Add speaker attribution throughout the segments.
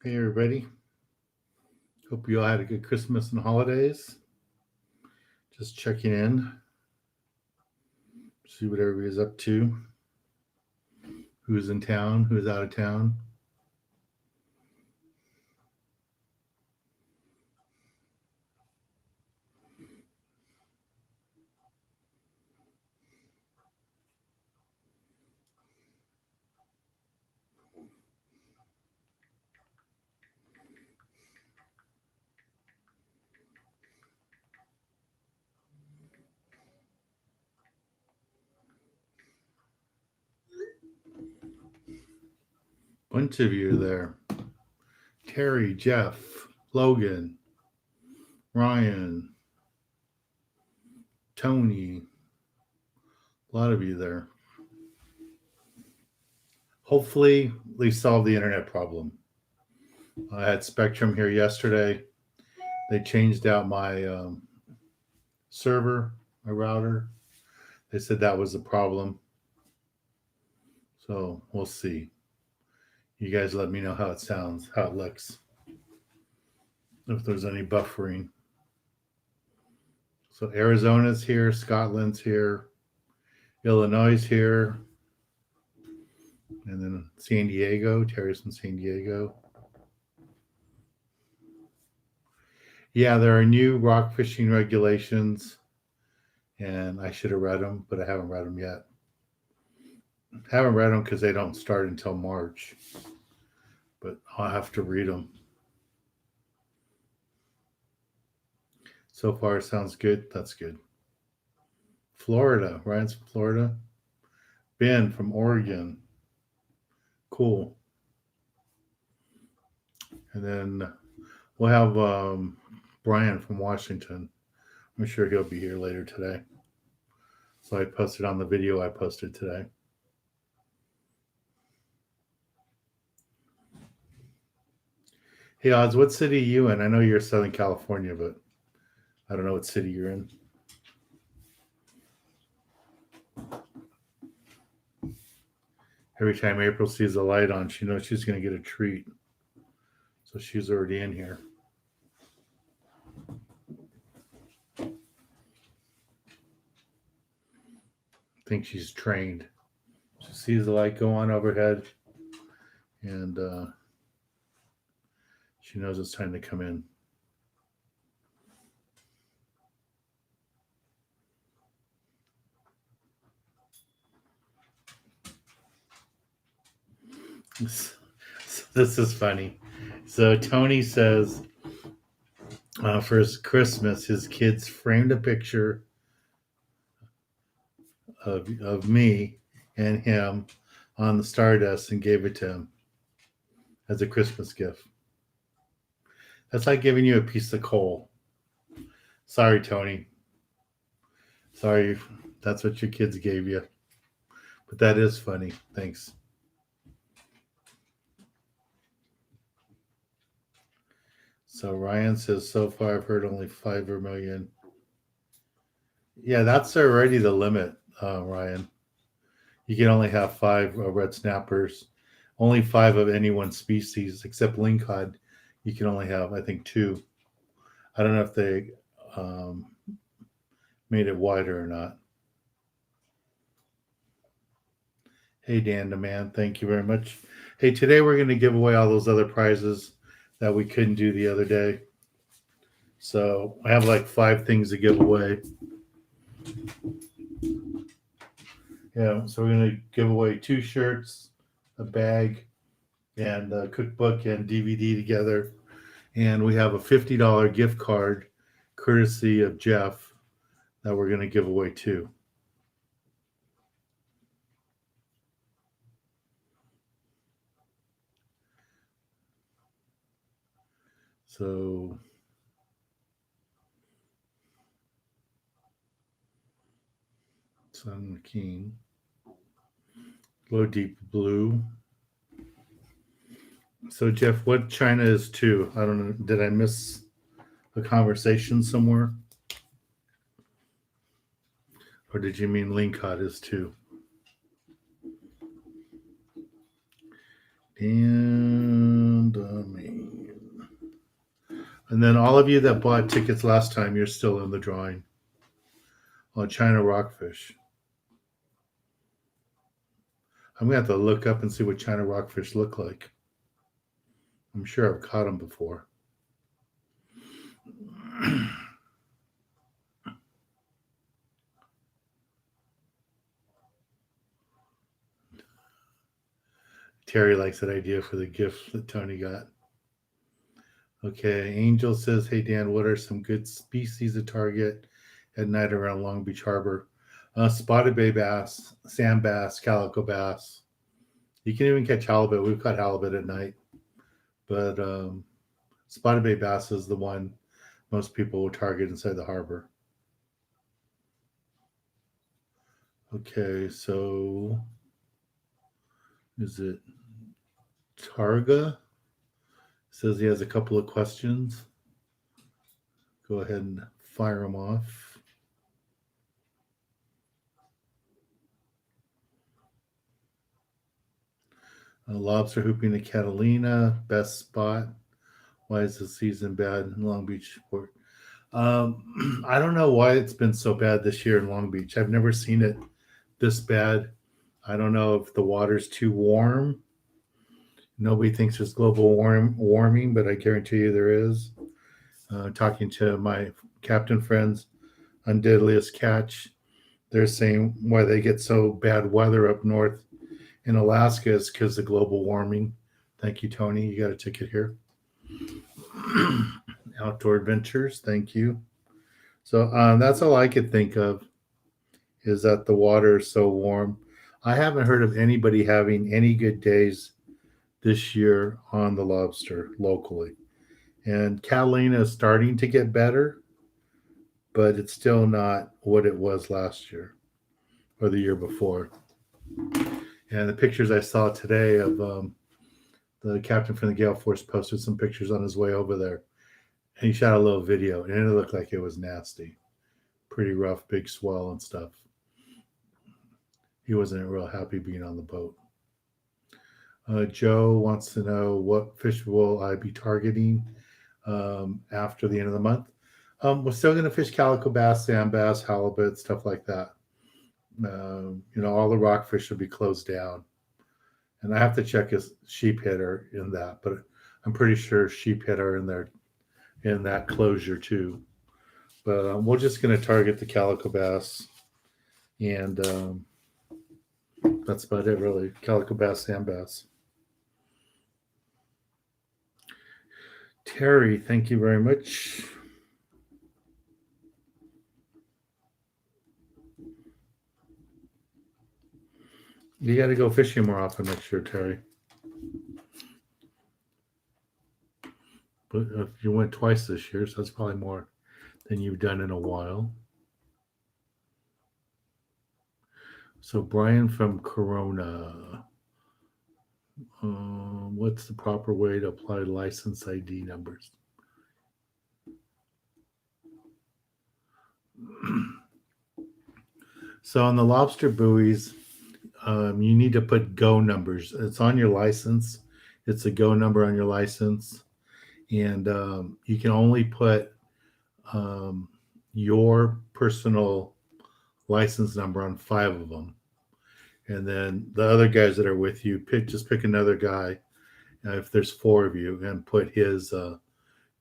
Speaker 1: Hey, everybody. Hope you all had a good Christmas and holidays. Just checking in, see what everybody's up to, who's in town, who's out of town. Bunch of you there. Terry, Jeff, Logan, Ryan, Tony. A lot of you there. Hopefully, they solved the internet problem. I had Spectrum here yesterday. They changed out my server, my router. They said that was the problem. So we'll see. You guys let me know how it sounds, how it looks, if there's any buffering. So Arizona's here, Scotland's here, Illinois is here, and then San Diego. Terry's from San Diego. Yeah, there are new rock fishing regulations, and I should have read them, but I haven't read them yet. Haven't read them because they don't start until March, but I'll have to read them. So far, sounds good. That's good. Florida. Ryan's from Florida. Ben from Oregon. Cool. And then we'll have Brian from Washington. I'm sure he'll be here later today. So I posted on the video I posted today. Hey Oz, what city are you in? I know you're Southern California, but I don't know what city you're in. Every time April sees the light on, she knows she's going to get a treat. So she's already in here. I think she's trained. She sees the light go on overhead, and she knows it's time to come in. This is funny. So Tony says for his Christmas, his kids framed a picture of me and him on the Stardust and gave it to him as a Christmas gift. That's like giving you a piece of coal. Sorry, Tony. Sorry, that's what your kids gave you. But that is funny. Thanks. So Ryan says, so far I've heard only 5 or million. Yeah, that's already the limit, Ryan. You can only have 5 red snappers. Only 5 of any one species, except lingcod. You can only have, I think, 2. I don't know if they made it wider or not. Hey, Dan the Man, thank you very much. Hey, today we're going to give away all those other prizes that we couldn't do the other day. So I have like 5 things to give away. Yeah, so we're going to give away 2 shirts, a bag, and a cookbook and DVD together. And we have a $50 gift card courtesy of Jeff that we're going to give away too. So Sun King, Low Deep Blue. So Jeff, what China is 2? I don't know. Did I miss a conversation somewhere? Or did you mean lingcod is 2? And me. And then all of you that bought tickets last time, you're still in the drawing on China Rockfish. I'm going to have to look up and see what China Rockfish look like. I'm sure I've caught them before. Terry likes that idea for the gift that Tony got. Okay, Angel says, "Hey Dan, what are some good species to target at night around Long Beach Harbor?" Spotted bay bass, sand bass, calico bass. You can even catch halibut. We've caught halibut at night, but spotted bay bass is the one most people will target inside the harbor. Okay, so is it Targa? Says he has a couple of questions. Go ahead and fire them off. Lobster hooping at Catalina, best spot. Why is the season bad in Long Beach Port? I don't know why it's been so bad this year in Long Beach. I've never seen it this bad. I don't know if the water's too warm. Nobody thinks there's global warming, but I guarantee you there is. Talking to my captain friends on Deadliest Catch, they're saying why they get so bad weather up north in Alaska is because of global warming. Thank you, Tony. You got a ticket here. Outdoor Adventures. Thank you. So that's all I could think of is that the water is so warm. I haven't heard of anybody having any good days this year on the Lobster locally. And Catalina is starting to get better, but it's still not what it was last year or the year before. And the pictures I saw today of the captain from the Gale Force posted some pictures on his way over there. And he shot a little video, and it looked like it was nasty. Pretty rough, big swell and stuff. He wasn't real happy being on the boat. Joe wants to know what fish will I be targeting after the end of the month. We're still going to fish calico bass, sand bass, halibut, stuff like that. All the rockfish will be closed down. And I have to check his sheep header in that, but I'm pretty sure sheep head are in there in that closure too. But we're just going to target the calico bass, and that's about it, really. Calico bass, sand bass. Terry, thank you very much. You got to go fishing more often next year, Terry. But if you went twice this year, so that's probably more than you've done in a while. So Brian from Corona, what's the proper way to apply license ID numbers? So on the lobster buoys, you need to put go numbers. It's on your license. It's a go number on your license, and you can only put your personal license number on 5 of them, and then the other guys that are with you pick another guy if there's 4 of you and put his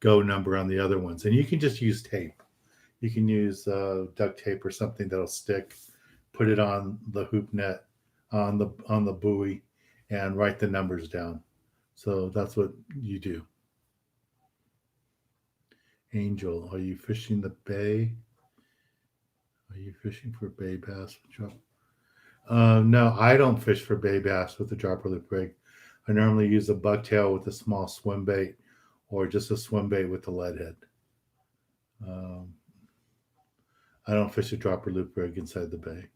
Speaker 1: go number on the other ones. And you can just use tape. You can use duct tape or something that'll stick. Put it on the hoop net on the buoy and write the numbers down. So that's what you do. Angel, are you fishing the bay? Are you fishing for bay bass? No, I don't fish for bay bass with the dropper loop rig. I normally use a bucktail with a small swim bait or just a swim bait with the lead head. I don't fish a dropper loop rig inside the bay.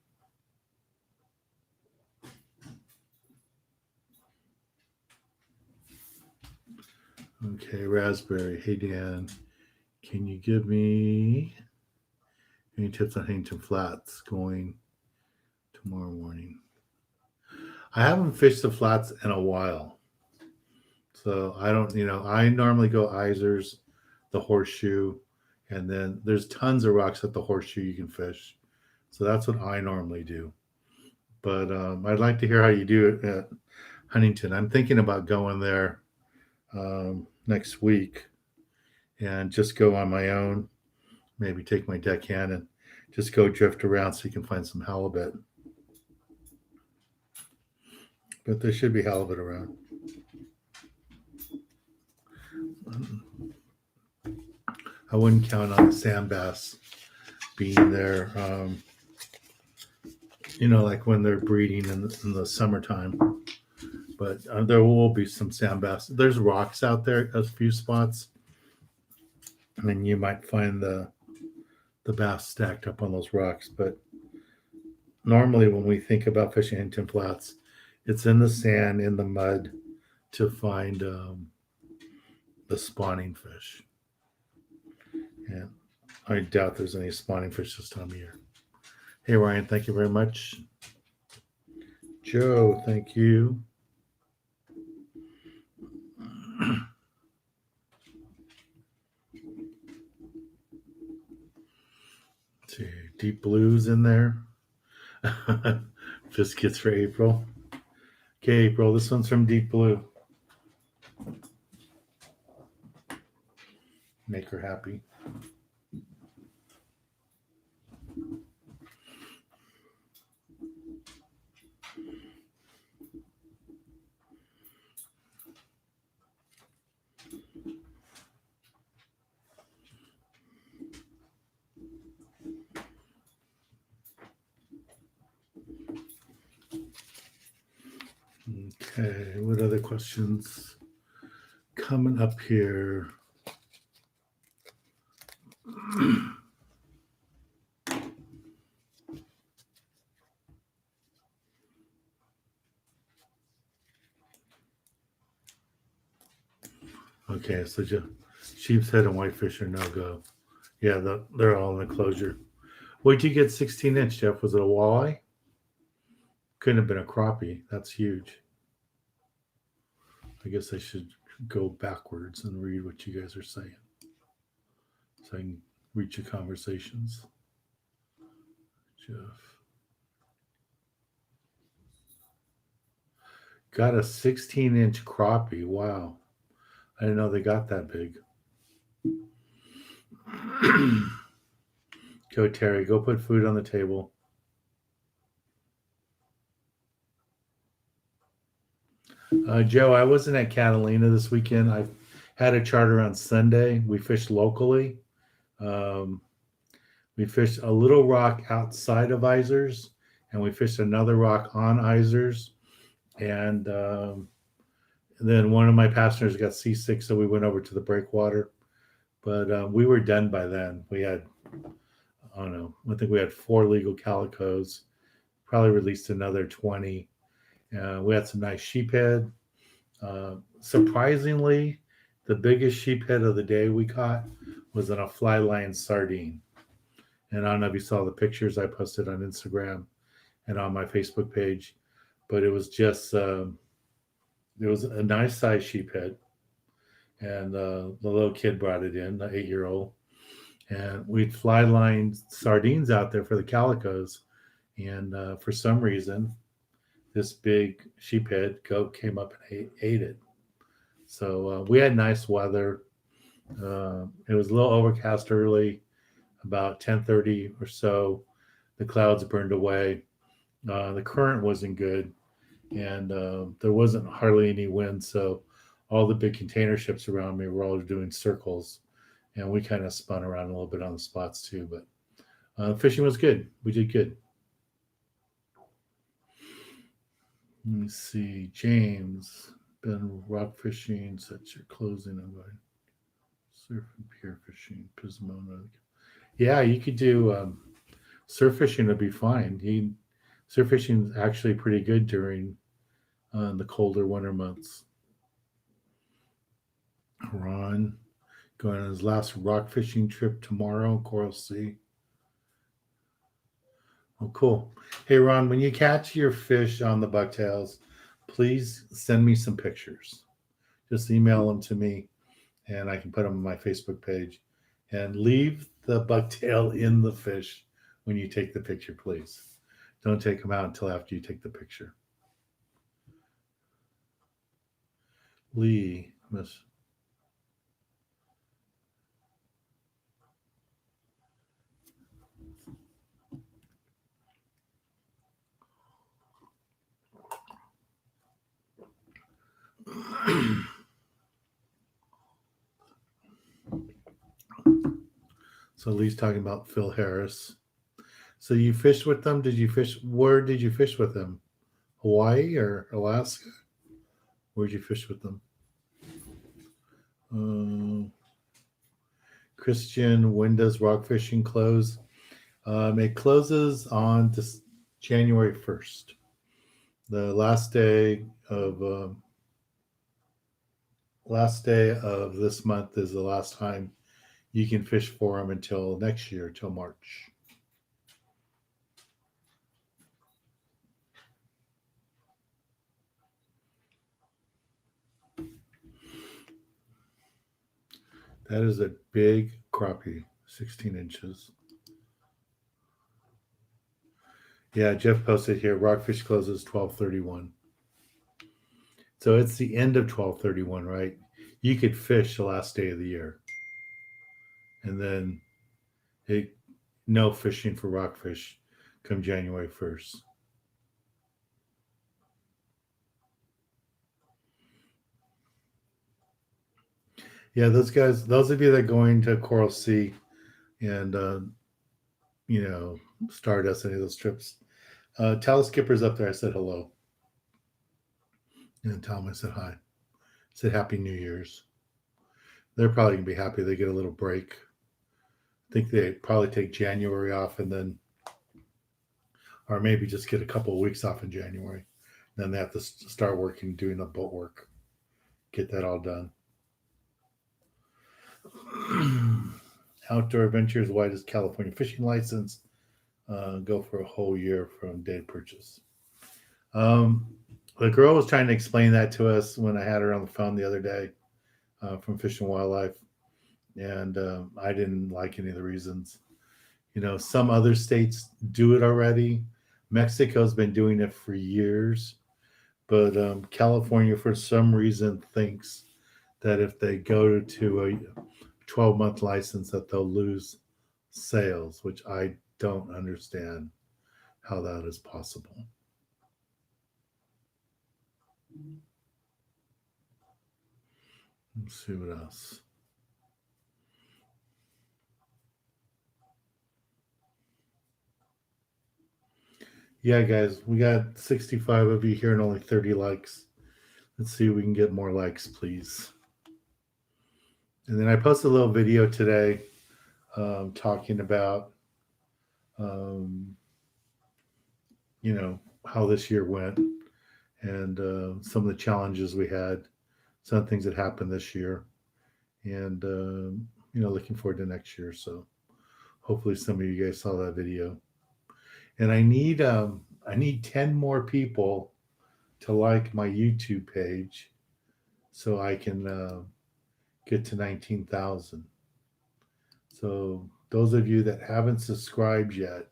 Speaker 1: Okay, Raspberry. Hey, Dan, can you give me any tips on Huntington Flats going tomorrow morning? I haven't fished the flats in a while. So I don't, I normally go Isers the horseshoe, and then there's tons of rocks at the horseshoe you can fish. So that's what I normally do. But I'd like to hear how you do it at Huntington. I'm thinking about going there next week and just go on my own. Maybe take my deckhand and just go drift around so you can find some halibut. But there should be halibut around. I wouldn't count on the sand bass being there. Like when they're breeding in the summertime. But there will be some sand bass. There's rocks out there, a few spots. I mean, you might find the bass stacked up on those rocks. But normally when we think about fishing Huntington Flats, it's in the sand, in the mud to find the spawning fish. And I doubt there's any spawning fish this time of year. Hey, Ryan, thank you very much. Joe, thank you. Let's see, deep blues in there. Biscuits for April. Okay, April, this one's from Deep Blue. Make her happy. Okay, what other questions coming up here? Okay, so sheep's head and whitefish are no go. Yeah, they're all in the closure. What'd you get 16-inch, Jeff? Was it a walleye? Couldn't have been a crappie. That's huge. I guess I should go backwards and read what you guys are saying so I can read your conversations. Jeff. Got a 16-inch crappie. Wow. I didn't know they got that big. Go, Terry. Go put food on the table. Joe, I wasn't at Catalina this weekend. I had a charter on Sunday. We fished locally. We fished a little rock outside of Isers, and we fished another rock on Isers. And then one of my passengers got seasick, so we went over to the breakwater. But we were done by then. We had, I don't know, I think we had 4 legal calicos, probably released another 20. We had some nice sheephead. Surprisingly, the biggest sheephead of the day we caught was on a fly line sardine. And I don't know if you saw the pictures I posted on Instagram and on my Facebook page, but it was just, it was a nice size sheephead. And the little kid brought it in, the 8-year-old. And we'd fly line sardines out there for the calicos. And for some reason, this big sheephead goat came up and ate it. So we had nice weather. It was a little overcast early, about 10:30 or so. The clouds burned away. The current wasn't good, and there wasn't hardly any wind. So all the big container ships around me were all doing circles, and we kind of spun around a little bit on the spots too. But fishing was good. We did good. Let me see. James, been rock fishing, such your closing. I'm going surf and pier fishing, Pismona. Yeah, you could do surf fishing would be fine. Surf fishing is actually pretty good during the colder winter months. Ron going on his last rock fishing trip tomorrow, Coral Sea. Oh, cool. Hey, Ron, when you catch your fish on the bucktails, please send me some pictures. Just email them to me, and I can put them on my Facebook page. And leave the bucktail in the fish when you take the picture, please. Don't take them out until after you take the picture. Lee, Miss. So Lee's talking about Phil Harris. So you fished with them? Did you fish? Where did you fish with them? Hawaii or Alaska? Where'd you fish with them? Christian, when does rock fishing close? It closes on January 1st. The last day of this month is the last time you can fish for them until next year, till March. That is a big crappie, 16 inches. Yeah, Jeff posted here, Rockfish closes 12/31. So it's the end of 12/31, right? You could fish the last day of the year. And then no fishing for rockfish come January 1st. Yeah, those guys, those of you that are going to Coral Sea and, Stardust, any of those trips, tell the skippers up there I said hello. And tell them I said hi. Said Happy New Year's. They're probably going to be happy they get a little break. I think they probably take January off and then, or maybe just get a couple of weeks off in January. Then they have to start working, doing the boat work. Get that all done. Outdoor Adventures, why does California fishing license go for a whole year from day of purchase? The girl was trying to explain that to us when I had her on the phone the other day from Fish and Wildlife, and I didn't like any of the reasons. Some other states do it already. Mexico's been doing it for years, but California, for some reason, thinks that if they go to a 12-month license, that they'll lose sales, which I don't understand how that is possible. Let's see what else. Yeah, guys, we got 65 of you here and only 30 likes. Let's see if we can get more likes, please. And then I posted a little video today talking about, how this year went and some of the challenges we had, some things that happened this year, and, looking forward to next year. So hopefully some of you guys saw that video. And I need 10 more people to like my YouTube page so I can get to 19,000. So those of you that haven't subscribed yet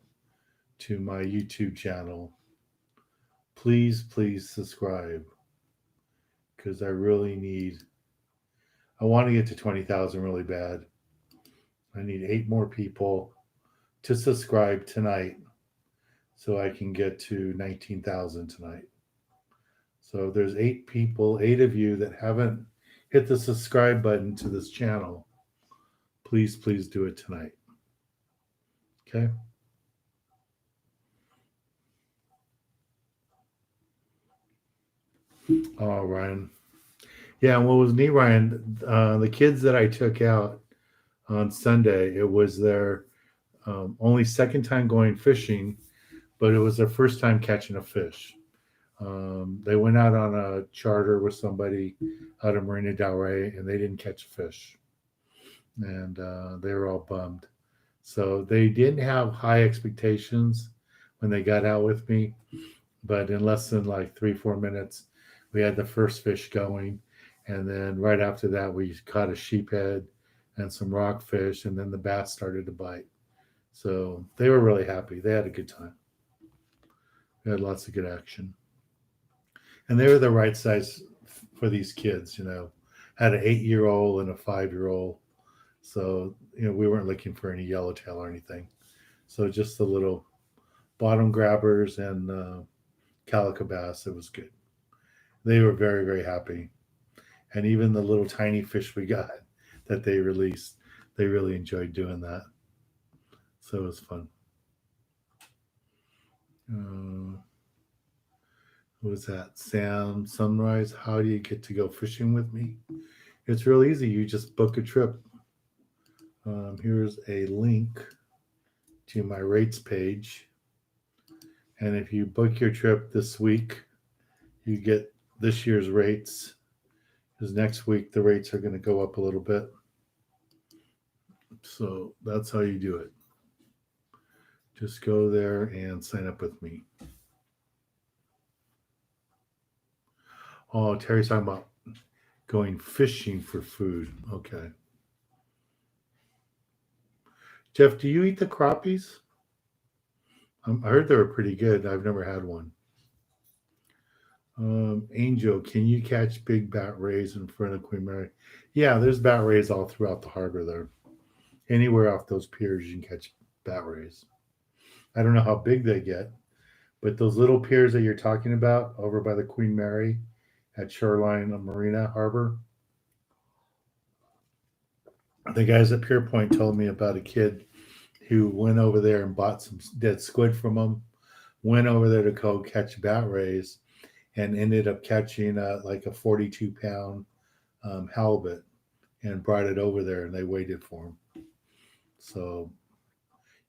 Speaker 1: to my YouTube channel, please subscribe, because I want to get to 20,000 really bad. I need 8 more people to subscribe tonight so I can get to 19,000 tonight. So there's 8 of you that haven't hit the subscribe button to this channel. Please do it tonight. Okay? Oh, Ryan. Yeah, what was neat, Ryan, the kids that I took out on Sunday, it was their only second time going fishing, but it was their first time catching a fish. They went out on a charter with somebody out of Marina Del Rey, and they didn't catch a fish. And they were all bummed. So they didn't have high expectations when they got out with me, but in less than like 3-4 minutes, we had the first fish going, And then right after that, we caught a sheephead and some rockfish, and then the bass started to bite. So they were really happy. They had a good time. They had lots of good action, and they were the right size for these kids. Had an 8-year old and a 5-year old. So we weren't looking for any yellowtail or anything. So just the little bottom grabbers and calico bass. It was good. They were very, very happy. And even the little tiny fish we got that they released, they really enjoyed doing that. So it was fun. Uh, what was that? Sam Sunrise. How do you get to go fishing with me? It's real easy. You just book a trip. Here's a link to my rates page. And if you book your trip this week, you get this year's rates. Because next week the rates are going to go up a little bit. So that's how you do it. Just go there and sign up with me. Oh, Terry's talking about going fishing for food. Okay. Jeff, do you eat the crappies? I heard they were pretty good. I've never had one. Angel, can you catch big bat rays in front of Queen Mary? Yeah, there's bat rays all throughout the harbor there. Anywhere off those piers, you can catch bat rays. I don't know how big they get, but those little piers that you're talking about over by the Queen Mary at Shoreline Marina Harbor, the guys at Pier Point told me about a kid who went over there and bought some dead squid from them, went over there to go catch bat rays, and ended up catching like a 42-pound halibut and brought it over there, and they waited for him. So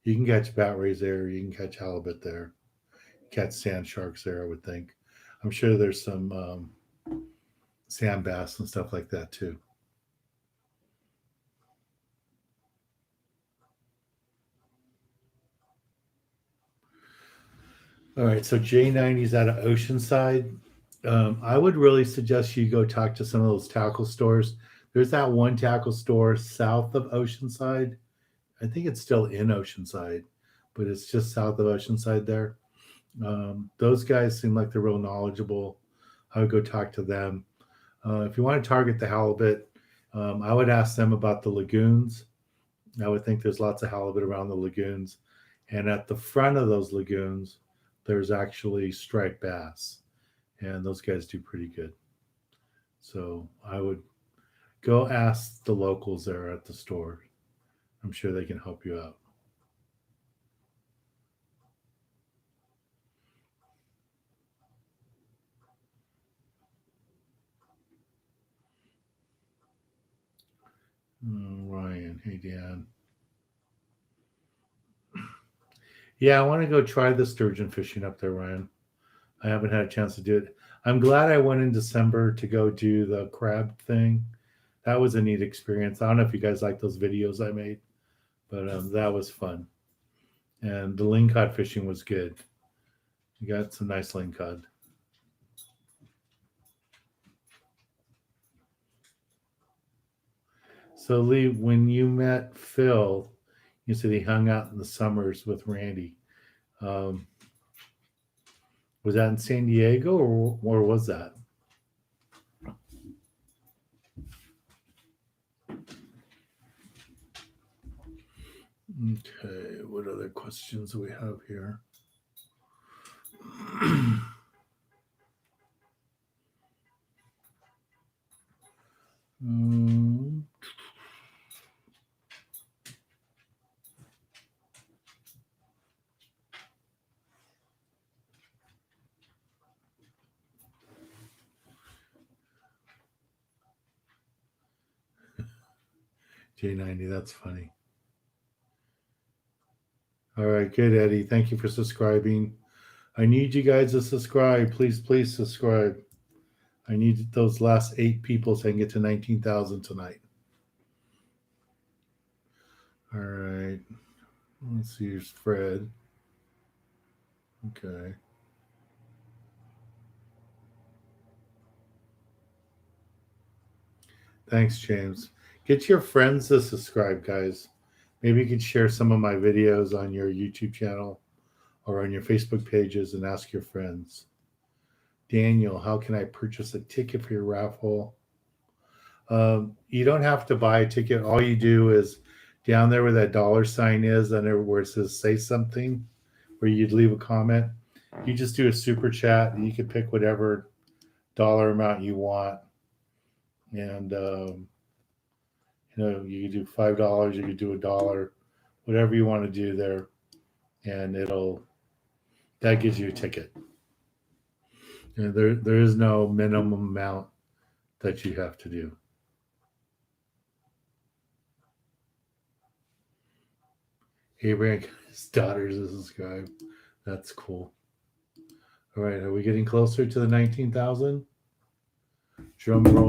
Speaker 1: you can catch bat rays there, you can catch halibut there, catch sand sharks there, I would think. I'm sure there's some sand bass and stuff like that too. All right, so J90 is out of Oceanside. I would really suggest you go talk to some of those tackle stores. There's that one tackle store south of Oceanside. I think it's still in Oceanside, but it's just south of Oceanside there. Those guys seem like they're real knowledgeable. I would go talk to them. If you want to target the halibut, I would ask them about the lagoons. I would think there's lots of halibut around the lagoons. And at the front of those lagoons, there's actually striped bass. And those guys do pretty good. So I would go ask the locals there at the store. I'm sure they can help you out. Ryan, hey Dan. Yeah, I want to go try the sturgeon fishing up there, Ryan. I haven't had a chance to do it. I'm glad I went in December to go do the crab thing. That was a neat experience. I don't know if you guys like those videos I made, but that was fun. And the lingcod fishing was good. You got some nice lingcod. So Lee, when you met Phil, you said he hung out in the summers with Randy. Um, was that in San Diego or where was that? Okay, what other questions do we have here? um, J90, that's funny. All right, good, Eddie. Thank you for subscribing. I need you guys to subscribe. Please, please subscribe. I need those last 8 people so I can get to 19,000 tonight. All right. Let's see. Here's Fred. Okay. Thanks, James. Get your friends to subscribe, guys. Maybe you could share some of my videos on your YouTube channel or on your Facebook pages and ask your friends. Daniel, how can I purchase a ticket for your raffle? You don't have to buy a ticket. All you do is down there where that dollar sign is, and where it says say something, where you'd leave a comment. You just do a super chat, and you can pick whatever dollar amount you want. And, you can do $5, you can do $1, whatever you want to do there. And that gives you a ticket. There is no minimum amount that you have to do. Abraham got his daughters to subscribe. That's cool. All right, are we getting closer to the 19,000? Drum roll.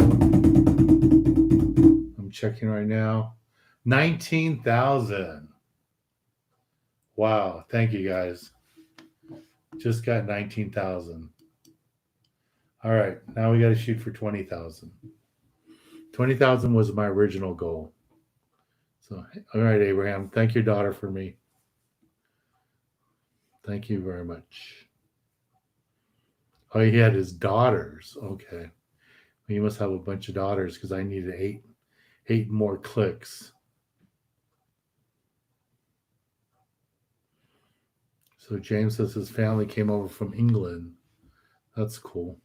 Speaker 1: I'm checking right now. 19,000. Wow, thank you guys. Just got 19,000. All right, now we got to shoot for 20,000. 20,000 was my original goal. So, all right, Abraham, thank your daughter for me. Thank you very much. Oh, he had his daughters. Okay. He must have a bunch of daughters because I needed eight more clicks. So James says his family came over from England. That's cool.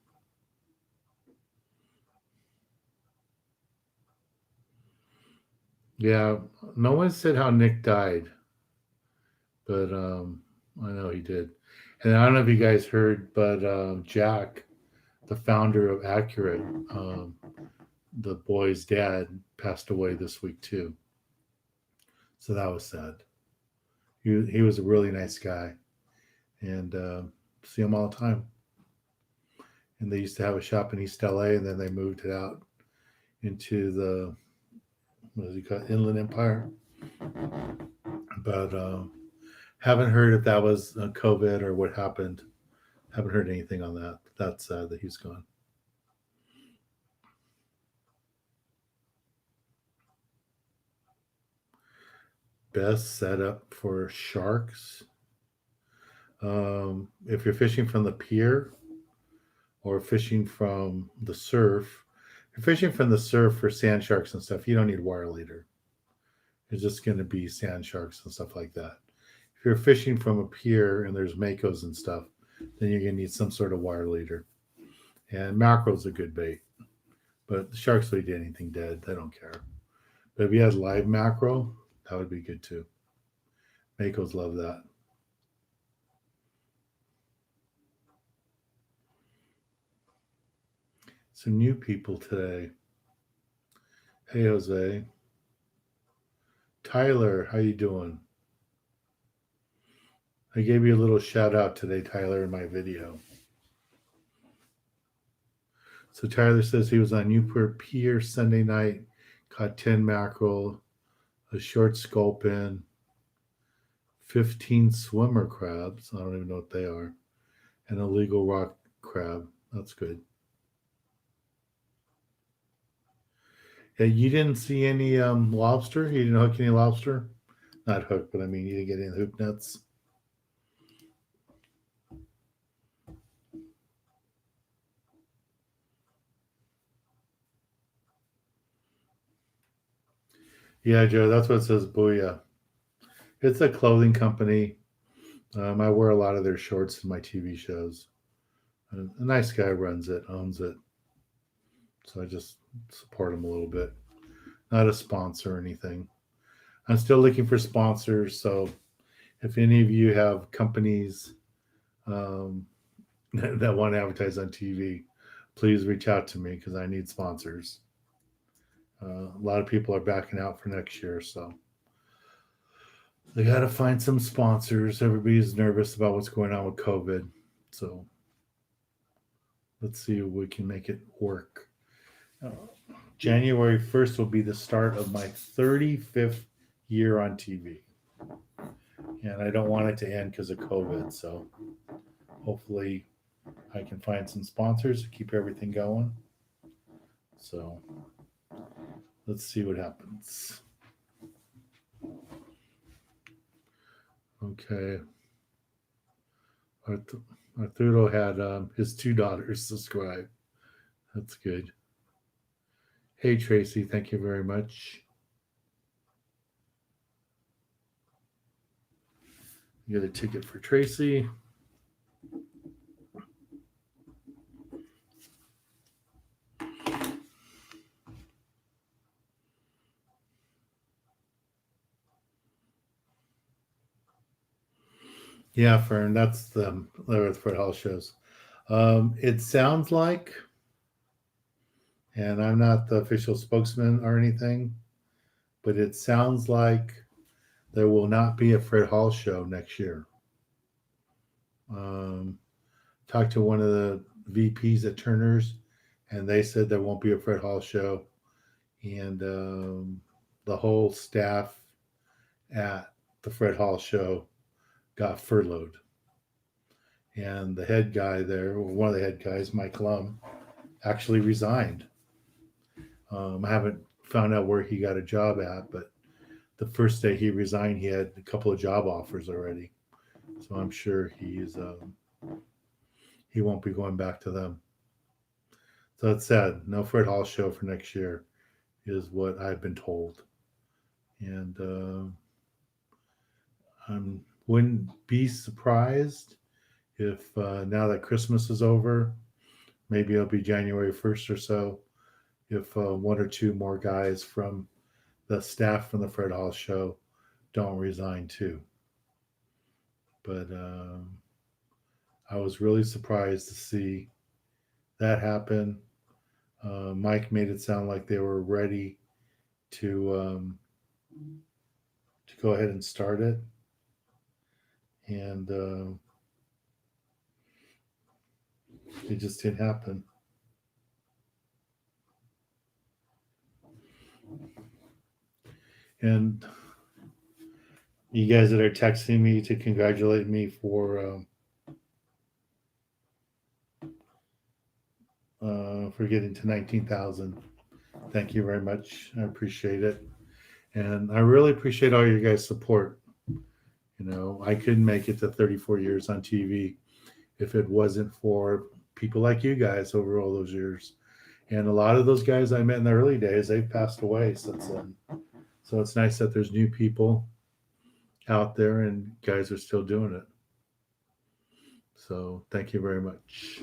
Speaker 1: Yeah, no one said how Nick died, but I know he did. And I don't know if you guys heard, but Jack, the founder of Accurate, the boy's dad, passed away this week too. So that was sad. He was a really nice guy, and see him all the time. And they used to have a shop in East LA, and then they moved it out into the what does he call it? Inland Empire. But haven't heard if that was COVID or what happened. Haven't heard anything on that. That's sad that he's gone. Best setup for sharks. If you're fishing from the pier or fishing from the surf, if you're fishing from the surf for sand sharks and stuff, you don't need wire leader. It's just going to be sand sharks and stuff like that. If you're fishing from a pier and there's makos and stuff, then you're going to need some sort of wire leader. And mackerel's a good bait, but the sharks will eat anything dead. They don't care. But if you had live mackerel, that would be good too. Makos love that. Some new people today. Hey, Jose. Tyler, how you doing? I gave you a little shout out today, Tyler, in my video. So Tyler says he was on Newport Pier Sunday night, caught 10 mackerel, a short sculpin, 15 swimmer crabs. I don't even know what they are, and a legal rock crab. That's good. Yeah, you didn't see any lobster? You didn't hook any lobster? Not hook, but I mean, you didn't get any hook nets? Yeah, Joe, that's what it says, Booyah. It's a clothing company. I wear a lot of their shorts in my TV shows. A nice guy runs it, owns it. So I just support him a little bit. Not a sponsor or anything. I'm still looking for sponsors. So if any of you have companies that want to advertise on TV, please reach out to me because I need sponsors. A lot of people are backing out for next year. So they got to find some sponsors. Everybody's nervous about what's going on with COVID. So let's see if we can make it work. January 1st will be the start of my 35th year on TV. And I don't want it to end because of COVID. So hopefully I can find some sponsors to keep everything going. So Let's see what happens. Okay. Arturo had his two daughters subscribe. That's good. Hey, Tracy, thank you very much. You get a ticket for Tracy. Yeah, Fern, that's the Fred Hall shows. It sounds like, and I'm not the official spokesman or anything, but it sounds like there will not be a Fred Hall show next year. Talked to one of the VPs at Turner's, and they said there won't be a Fred Hall show, and the whole staff at the Fred Hall show got furloughed. And the head guy there, or one of the head guys, Mike Lum, actually resigned. I haven't found out where he got a job at, but the first day he resigned, he had a couple of job offers already. So I'm sure he won't be going back to them. So it's sad. No Fred Hall show for next year is what I've been told. And I wouldn't be surprised if now that Christmas is over, maybe it'll be January 1st or so, if one or two more guys from the staff from the Fred Hall show don't resign too. But I was really surprised to see that happen. Mike made it sound like they were ready to go ahead and start it, and it just didn't happen. And you guys that are texting me to congratulate me for getting to 19,000. Thank you very much. I appreciate it. And I really appreciate all your guys' support. You know, I couldn't make it to 34 years on TV if it wasn't for people like you guys over all those years. And a lot of those guys I met in the early days, they've passed away since then. So it's nice that there's new people out there and guys are still doing it. So thank you very much.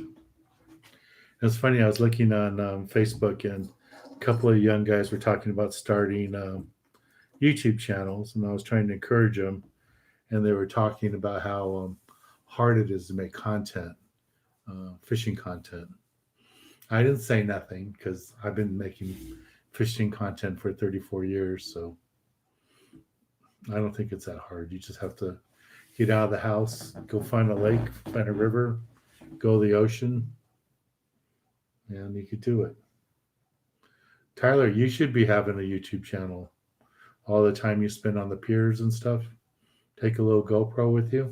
Speaker 1: It's funny, I was looking on Facebook, and a couple of young guys were talking about starting YouTube channels, and I was trying to encourage them, and they were talking about how hard it is to make content, fishing content. I didn't say nothing because I've been making fishing content for 34 years, so I don't think it's that hard. You just have to get out of the house, go find a lake, find a river, go to the ocean, and you could do it. Tyler, you should be having a YouTube channel. All the time you spend on the piers and stuff, take a little GoPro with you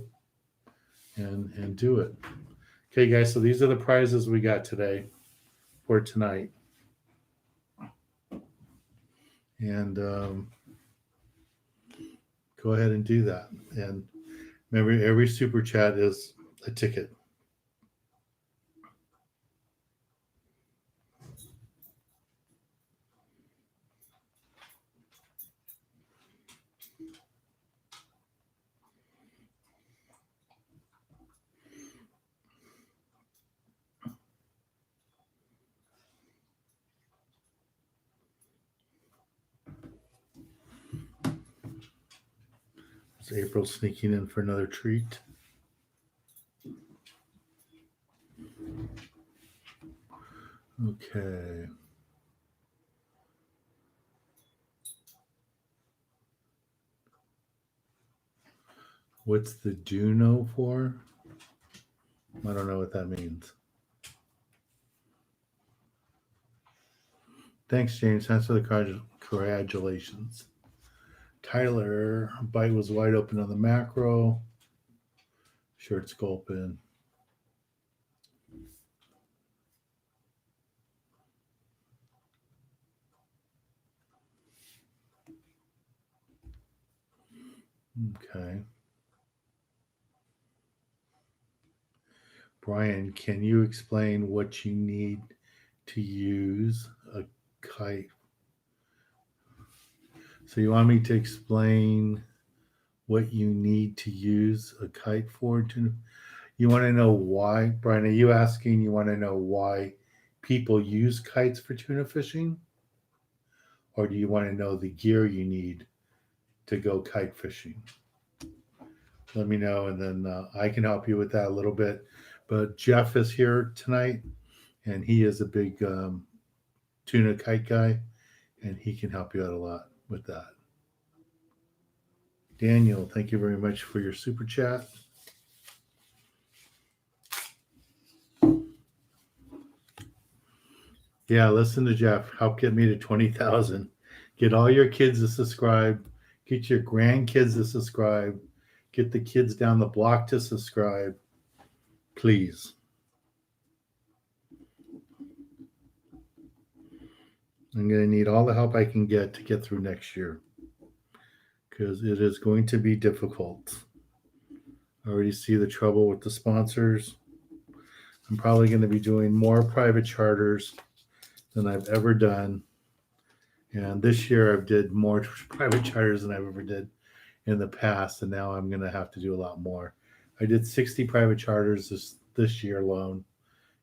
Speaker 1: and do it. Okay, guys, so these are the prizes we got today for tonight. And go ahead and do that. And remember, every super chat is a ticket. Is April sneaking in for another treat? Okay. What's the Juno for? I don't know what that means. Thanks, James. Thanks for the congratulations. Tyler, bite was wide open on the macro. Short sculpin. Okay. Brian, can you explain what you need to use a kite? So you want me to explain what you need to use a kite for? You want to know why? Brian, are you asking, you want to know why people use kites for tuna fishing? Or do you want to know the gear you need to go kite fishing? Let me know, and then I can help you with that a little bit. But Jeff is here tonight, and he is a big tuna kite guy, and he can help you out a lot with that. Daniel, thank you very much for your super chat. Yeah, listen to Jeff. Help get me to 20,000. Get all your kids to subscribe. Get your grandkids to subscribe. Get the kids down the block to subscribe. Please. I'm going to need all the help I can get to get through next year because it is going to be difficult. I already see the trouble with the sponsors. I'm probably going to be doing more private charters than I've ever done. And this year I've did more private charters than I've ever did in the past, and now I'm going to have to do a lot more. I did 60 private charters this year alone,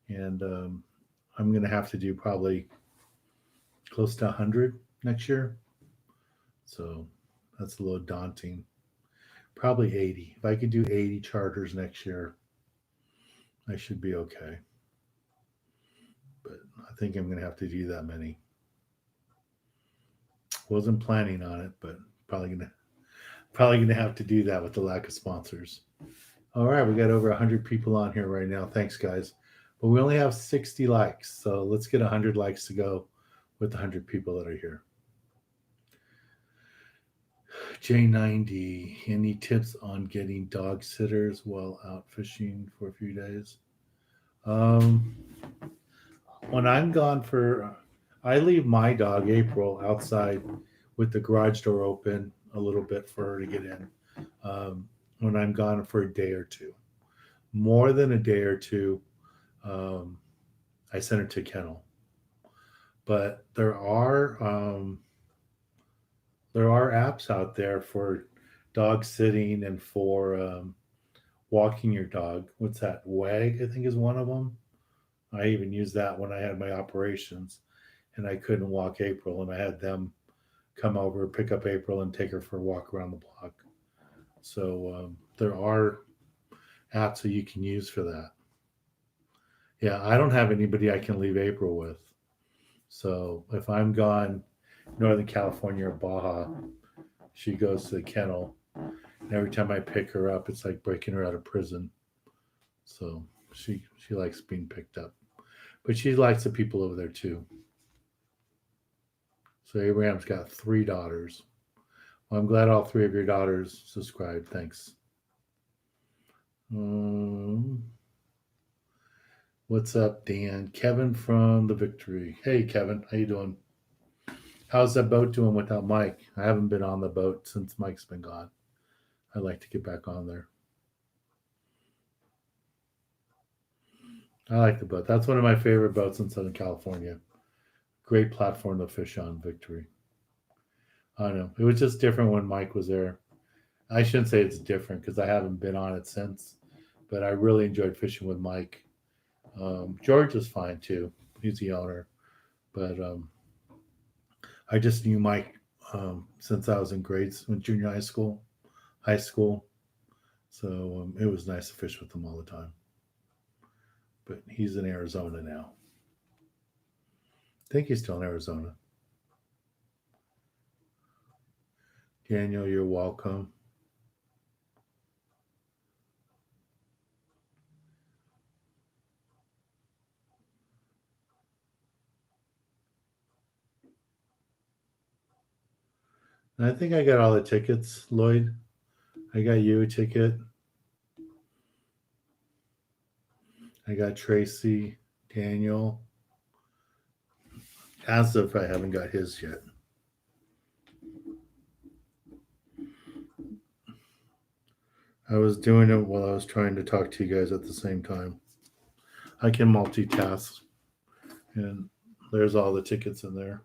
Speaker 1: and I'm going to have to do probably close to 100 next year. So that's a little daunting. Probably 80. If I could do 80 charters next year, I should be okay. But I think I'm going to have to do that many. Wasn't planning on it, but probably gonna have to do that with the lack of sponsors. All right, we got over 100 people on here right now. Thanks, guys. But we only have 60 likes, so let's get 100 likes to go with the 100 people that are here. J90, any tips on getting dog sitters while out fishing for a few days? When I'm gone I leave my dog April outside with the garage door open a little bit for her to get in. When I'm gone for a day or two, more than a day or two, I send her to kennel. But there are apps out there for dog sitting and for walking your dog. What's that? WAG, I think, is one of them. I even used that when I had my operations and I couldn't walk April, and I had them come over, pick up April, and take her for a walk around the block. So there are apps that you can use for that. Yeah, I don't have anybody I can leave April with. So if I'm gone Northern California or Baja, she goes to the kennel. And every time I pick her up, it's like breaking her out of prison. So she likes being picked up. But she likes the people over there too. So Abraham's got 3 daughters. Well, I'm glad all 3 of your daughters subscribed. Thanks. What's up, Dan? Kevin from the Victory. Hey, Kevin, how you doing? How's that boat doing without Mike? I haven't been on the boat since Mike's been gone. I'd like to get back on there. I like the boat. That's one of my favorite boats in Southern California. Great platform to fish on, Victory. I know. It was just different when Mike was there. I shouldn't say it's different because I haven't been on it since, but I really enjoyed fishing with Mike. George is fine too. He's the owner. But I just knew Mike since I was in junior high school. So it was nice to fish with him all the time. But he's in Arizona now. I think he's still in Arizona. Daniel, you're welcome. And I think I got all the tickets, Lloyd. I got you a ticket. I got Tracy, Daniel. As if I haven't got his yet. I was doing it while I was trying to talk to you guys at the same time. I can multitask, and there's all the tickets in there.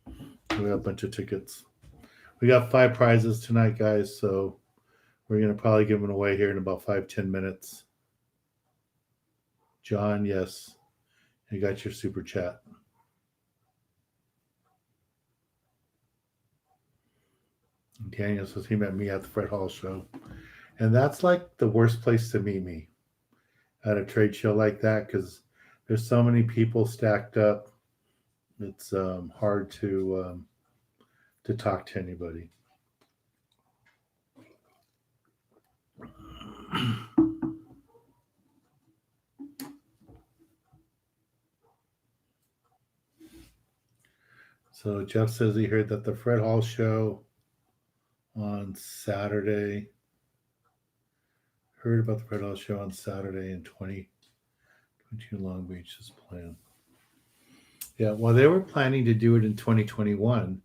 Speaker 1: We got a bunch of tickets. We got 5 prizes tonight, guys, so we're going to probably give them away here in about 5-10 minutes. John, yes, you got your super chat. Daniel says he met me at the Fred Hall show. And that's like the worst place to meet me, at a trade show like that, because there's so many people stacked up. It's hard to talk to anybody. So Jeff says he heard that the Fred Hall show on Saturday. Heard about the Fred Hall show on Saturday in 2022 Long Beach is planned. Yeah, well, they were planning to do it in 2021.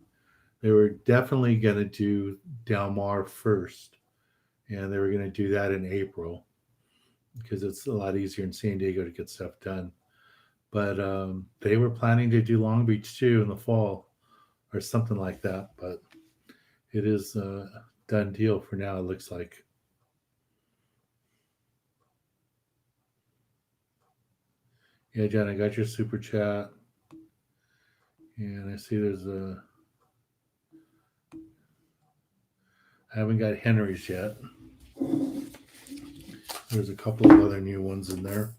Speaker 1: They were definitely going to do Del Mar first, and they were going to do that in April because it's a lot easier in San Diego to get stuff done. But they were planning to do Long Beach too in the fall or something like that. But it is a done deal for now, it looks like. Yeah, John, I got your super chat. And I see there's a. I haven't got Henry's yet. There's a couple of other new ones in there.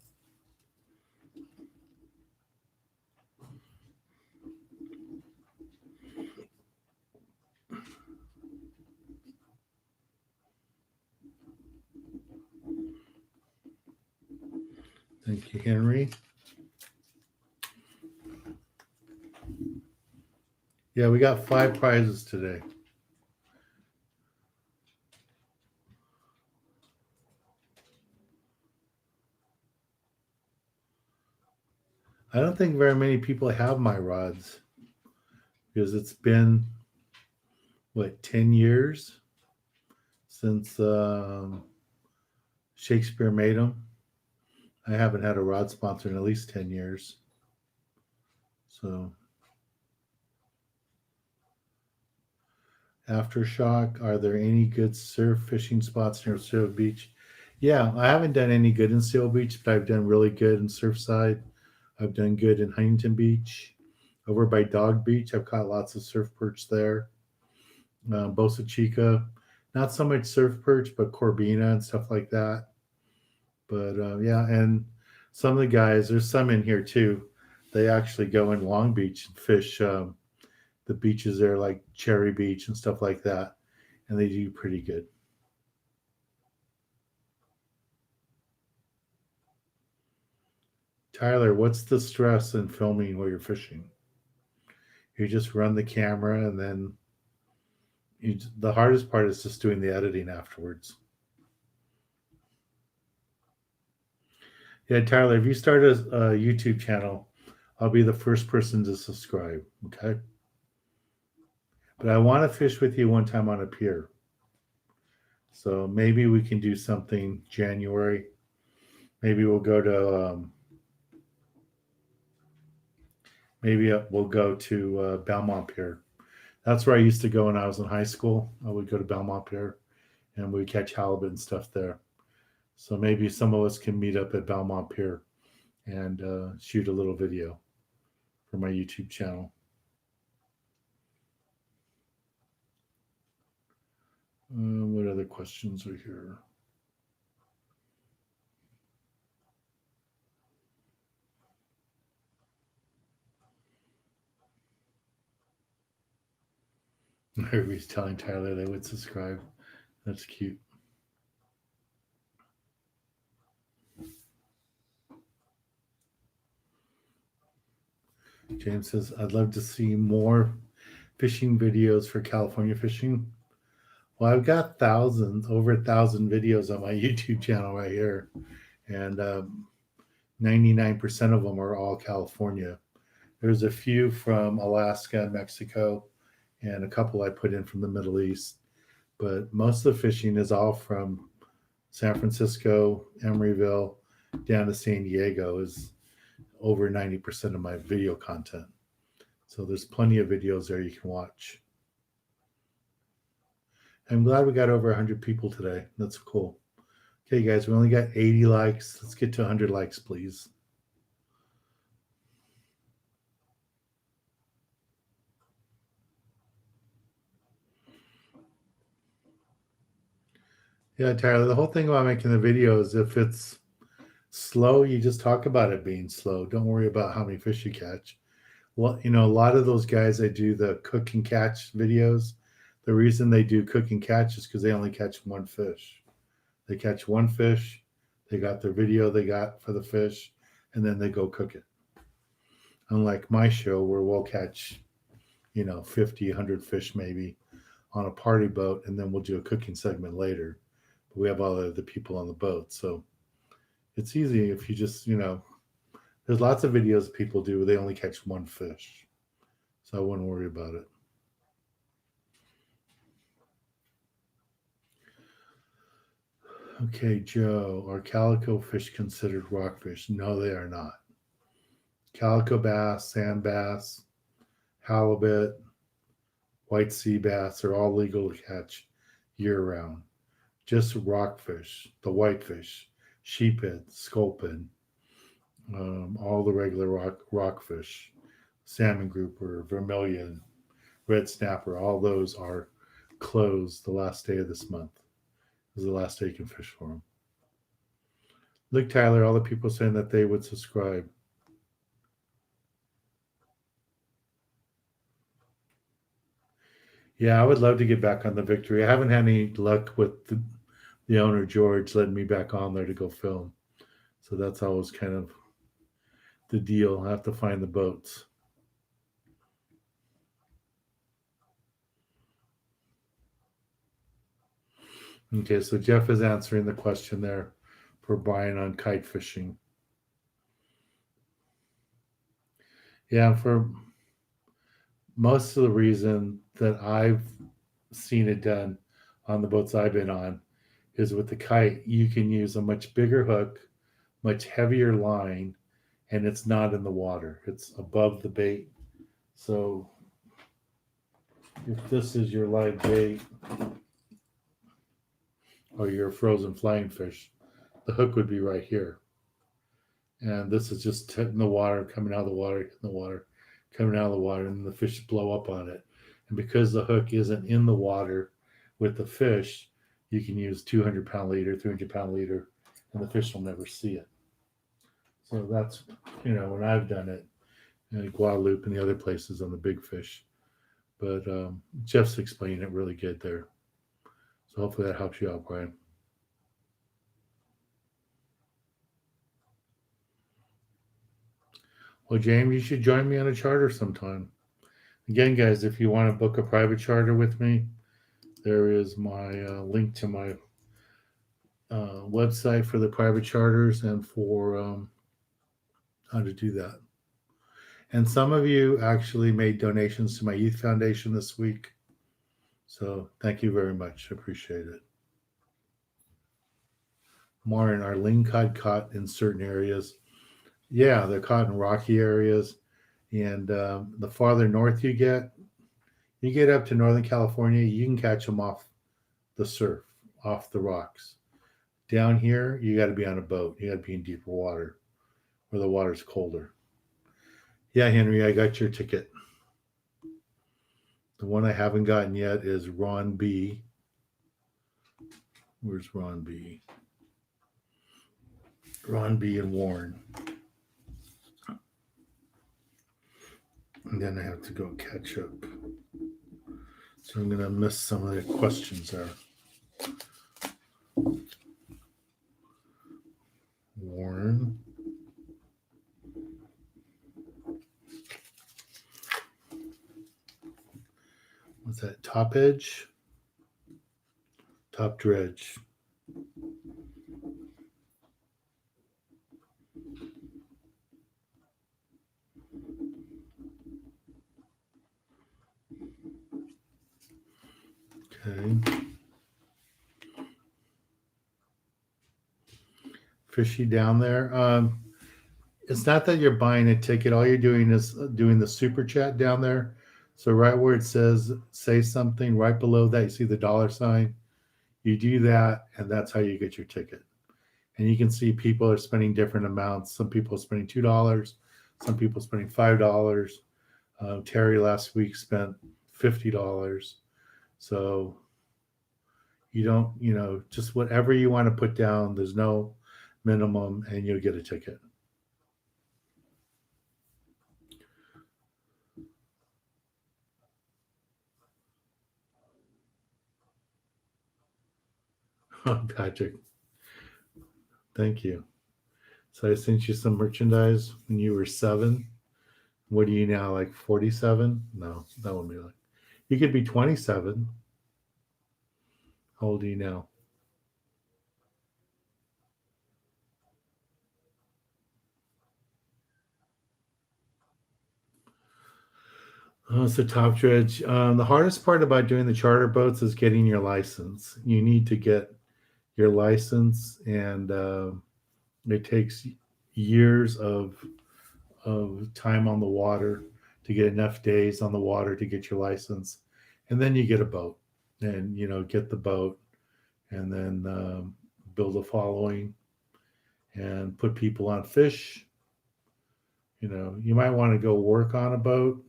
Speaker 1: Thank you, Henry. Yeah, we got 5 prizes today. I don't think very many people have my rods because it's been, what, 10 years since Shakespeare made them. I haven't had a rod sponsor in at least 10 years. So, Aftershock, are there any good surf fishing spots near Seal Beach? Yeah, I haven't done any good in Seal Beach, but I've done really good in Surfside. I've done good in Huntington Beach. Over by Dog Beach, I've caught lots of surf perch there. Bosa Chica, not so much surf perch, but Corbina and stuff like that. But yeah, and some of the guys, there's some in here too. They actually go in Long Beach and fish the beaches there, like Cherry Beach and stuff like that, and they do pretty good. Tyler, what's the stress in filming while you're fishing? You just run the camera, and then the hardest part is just doing the editing afterwards. Yeah, Tyler, if you start a YouTube channel, I'll be the first person to subscribe. Okay. But I want to fish with you one time on a pier. So maybe we can do something January. Maybe we'll go to Belmont Pier. That's where I used to go when I was in high school. I would go to Belmont Pier, and we'd catch halibut and stuff there. So maybe some of us can meet up at Belmont Pier and shoot a little video for my YouTube channel. What other questions are here? Everybody's telling Tyler they would subscribe. That's cute. James says, I'd love to see more fishing videos for California fishing. Well, I've got over 1,000 videos on my YouTube channel right here. And 99% of them are all California. There's a few from Alaska and Mexico, and a couple I put in from the Middle East. But most of the fishing is all from San Francisco, Emeryville, down to San Diego is over 90% of my video content. So there's plenty of videos there you can watch. I'm glad we got over 100 people today. That's cool. Okay, guys, we only got 80 likes. Let's get to 100 likes, please. Yeah, Tyler, the whole thing about making the video is if it's slow, you just talk about it being slow. Don't worry about how many fish you catch. Well, a lot of those guys that do the cook and catch videos, the reason they do cook and catch is because they only catch one fish. They catch one fish, they got their video they got for the fish, and then they go cook it. Unlike my show where we'll catch, 50, 100 fish maybe on a party boat, and then we'll do a cooking segment later. But we have all the other people on the boat. So it's easy if you just, there's lots of videos people do where they only catch one fish. So I wouldn't worry about it. Okay, Joe, are calico fish considered rockfish? No, they are not. Calico bass, sand bass, halibut, white sea bass are all legal to catch year round. Just rockfish, the whitefish, sheephead, sculpin, all the regular rockfish, salmon grouper, vermilion, red snapper, all those are closed the last day of this month. This is the last day you can fish for them. Look, Tyler, all the people saying that they would subscribe. Yeah, I would love to get back on the Victory. I haven't had any luck with the owner, George, letting me back on there to go film. So that's always kind of the deal. I have to find the boats. Okay, so Jeff is answering the question there for buying on kite fishing. Yeah, for most of the reason that I've seen it done on the boats I've been on is with the kite, you can use a much bigger hook, much heavier line, and it's not in the water. It's above the bait. So if this is your live bait or your frozen flying fish, the hook would be right here. And this is just hitting the water, coming out of the water, hitting the water, coming out of the water, and the fish blow up on it. And because the hook isn't in the water with the fish, you can use 200-pound leader, 300-pound leader, and the fish will never see it. So that's, when I've done it, Guadalupe and the other places on the big fish. But Jeff's explaining it really good there. So hopefully that helps you out, Brian. Well, James, you should join me on a charter sometime. Again, guys, if you want to book a private charter with me, there is my link to my website for the private charters and for how to do that. And some of you actually made donations to my youth foundation this week. So thank you very much. I appreciate it. Maureen, are lingcod caught in certain areas? Yeah, they're caught in rocky areas. And the farther north you get up to Northern California, you can catch them off the surf, off the rocks. Down here, you got to be on a boat. You got to be in deeper water where the water's colder. Yeah, Henry, I got your ticket. The one I haven't gotten yet is Ron B. Where's Ron B? Ron B and Warren. And then I have to go catch up. So I'm going to miss some of the questions there. Warren. What's that? Top edge? Top dredge. Okay. fishy down there. It's not that you're buying a ticket. All you're doing is doing the super chat down there. So right where it says say something, right below that you see the dollar sign. You do that, and that's how you get your ticket. And you can see people are spending different amounts. Some people are spending $2. Some people are spending $5. Terry last week spent $50. So you don't, just whatever you want to put down. There's no minimum, and you'll get a ticket. Patrick, thank you. So I sent you some merchandise when you were 7. What are you now, like 47? No, that wouldn't be like. You could be 27. How old are you now? Oh, so top dredge. The hardest part about doing the charter boats is getting your license. You need to get your license, and it takes years of time on the water to get enough days on the water to get your license, and then you get a boat, and get the boat, and then build a following, and put people on fish. You might want to go work on a boat,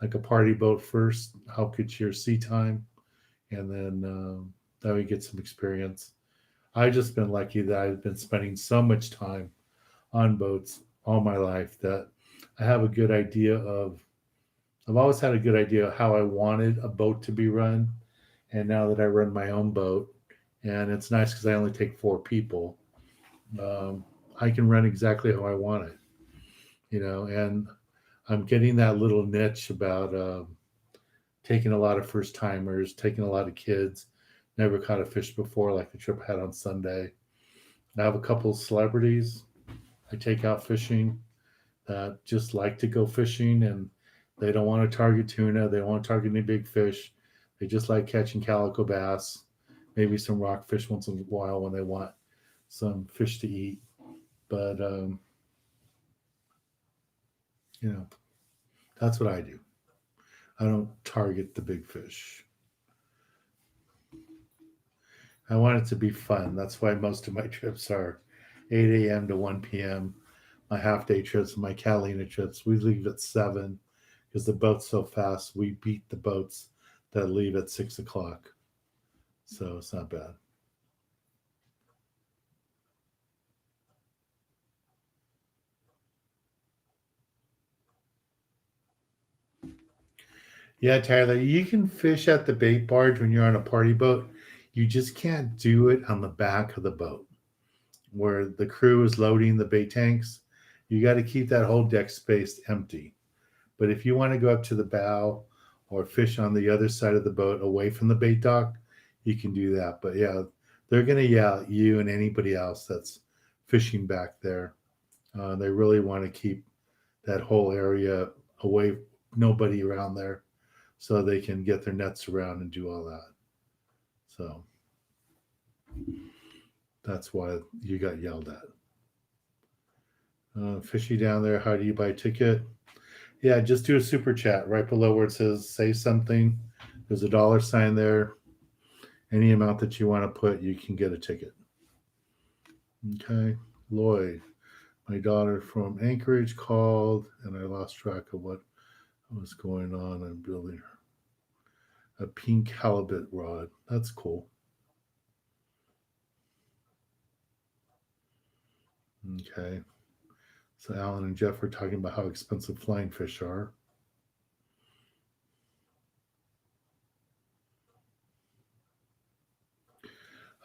Speaker 1: like a party boat first, help get your sea time, and then that way get some experience. I've just been lucky that I've been spending so much time on boats all my life that I have a good idea of. I've always had a good idea of how I wanted a boat to be run, and now that I run my own boat, and it's nice because I only take 4 people, um, I can run exactly how I want it. And I'm getting that little niche about taking a lot of first timers, taking a lot of kids, never caught a fish before, like the trip I had on Sunday. I have a couple of celebrities I take out fishing that just like to go fishing, and they don't want to target tuna. They don't want to target any big fish. They just like catching calico bass, maybe some rockfish once in a while when they want some fish to eat. But, you know, that's what I do. I don't target the big fish. I want it to be fun. That's why most of my trips are 8 a.m. to 1 p.m. My half day trips, my Catalina trips, we leave at 7 because the boat's so fast. We beat the boats that leave at 6 o'clock. So it's not bad. Yeah, Tyler, you can fish at the bait barge when you're on a party boat. You just can't do it on the back of the boat where the crew is loading the bait tanks. You got to keep that whole deck space empty. But if you want to go up to the bow or fish on the other side of the boat away from the bait dock, you can do that. But yeah, they're going to yell at you and anybody else that's fishing back there. They really want to keep that whole area away, nobody around there, so they can get their nets around and do all that. So that's why you got yelled at. Fishy down there, how do you buy a ticket? Yeah, just do a super chat right below where it says say something. There's a dollar sign there. Any amount that you want to put, you can get a ticket. Okay. Lloyd, my daughter from Anchorage called, and I lost track of what was going on. I'm building a pink halibut rod. That's cool. Okay. So Alan and Jeff are talking about how expensive flying fish are.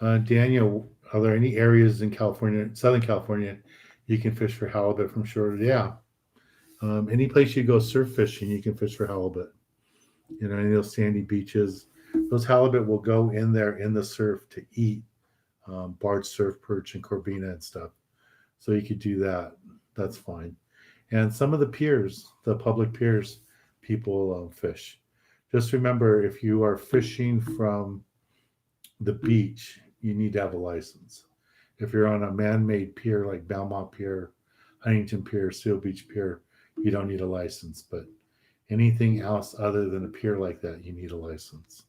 Speaker 1: Daniel, are there any areas in California, Southern California, you can fish for halibut from shore? Yeah. Any place you go surf fishing, you can fish for halibut. Any of those sandy beaches, those halibut will go in there in the surf to eat barge surf perch and corbina and stuff. So you could do that. That's fine. And some of the piers, the public piers, people fish. Just remember, if you are fishing from the beach, you need to have a license. If you're on a man-made pier like Belmont Pier, Huntington Pier, Seal Beach Pier, you don't need a license. But anything else other than a pier like that, you need a license.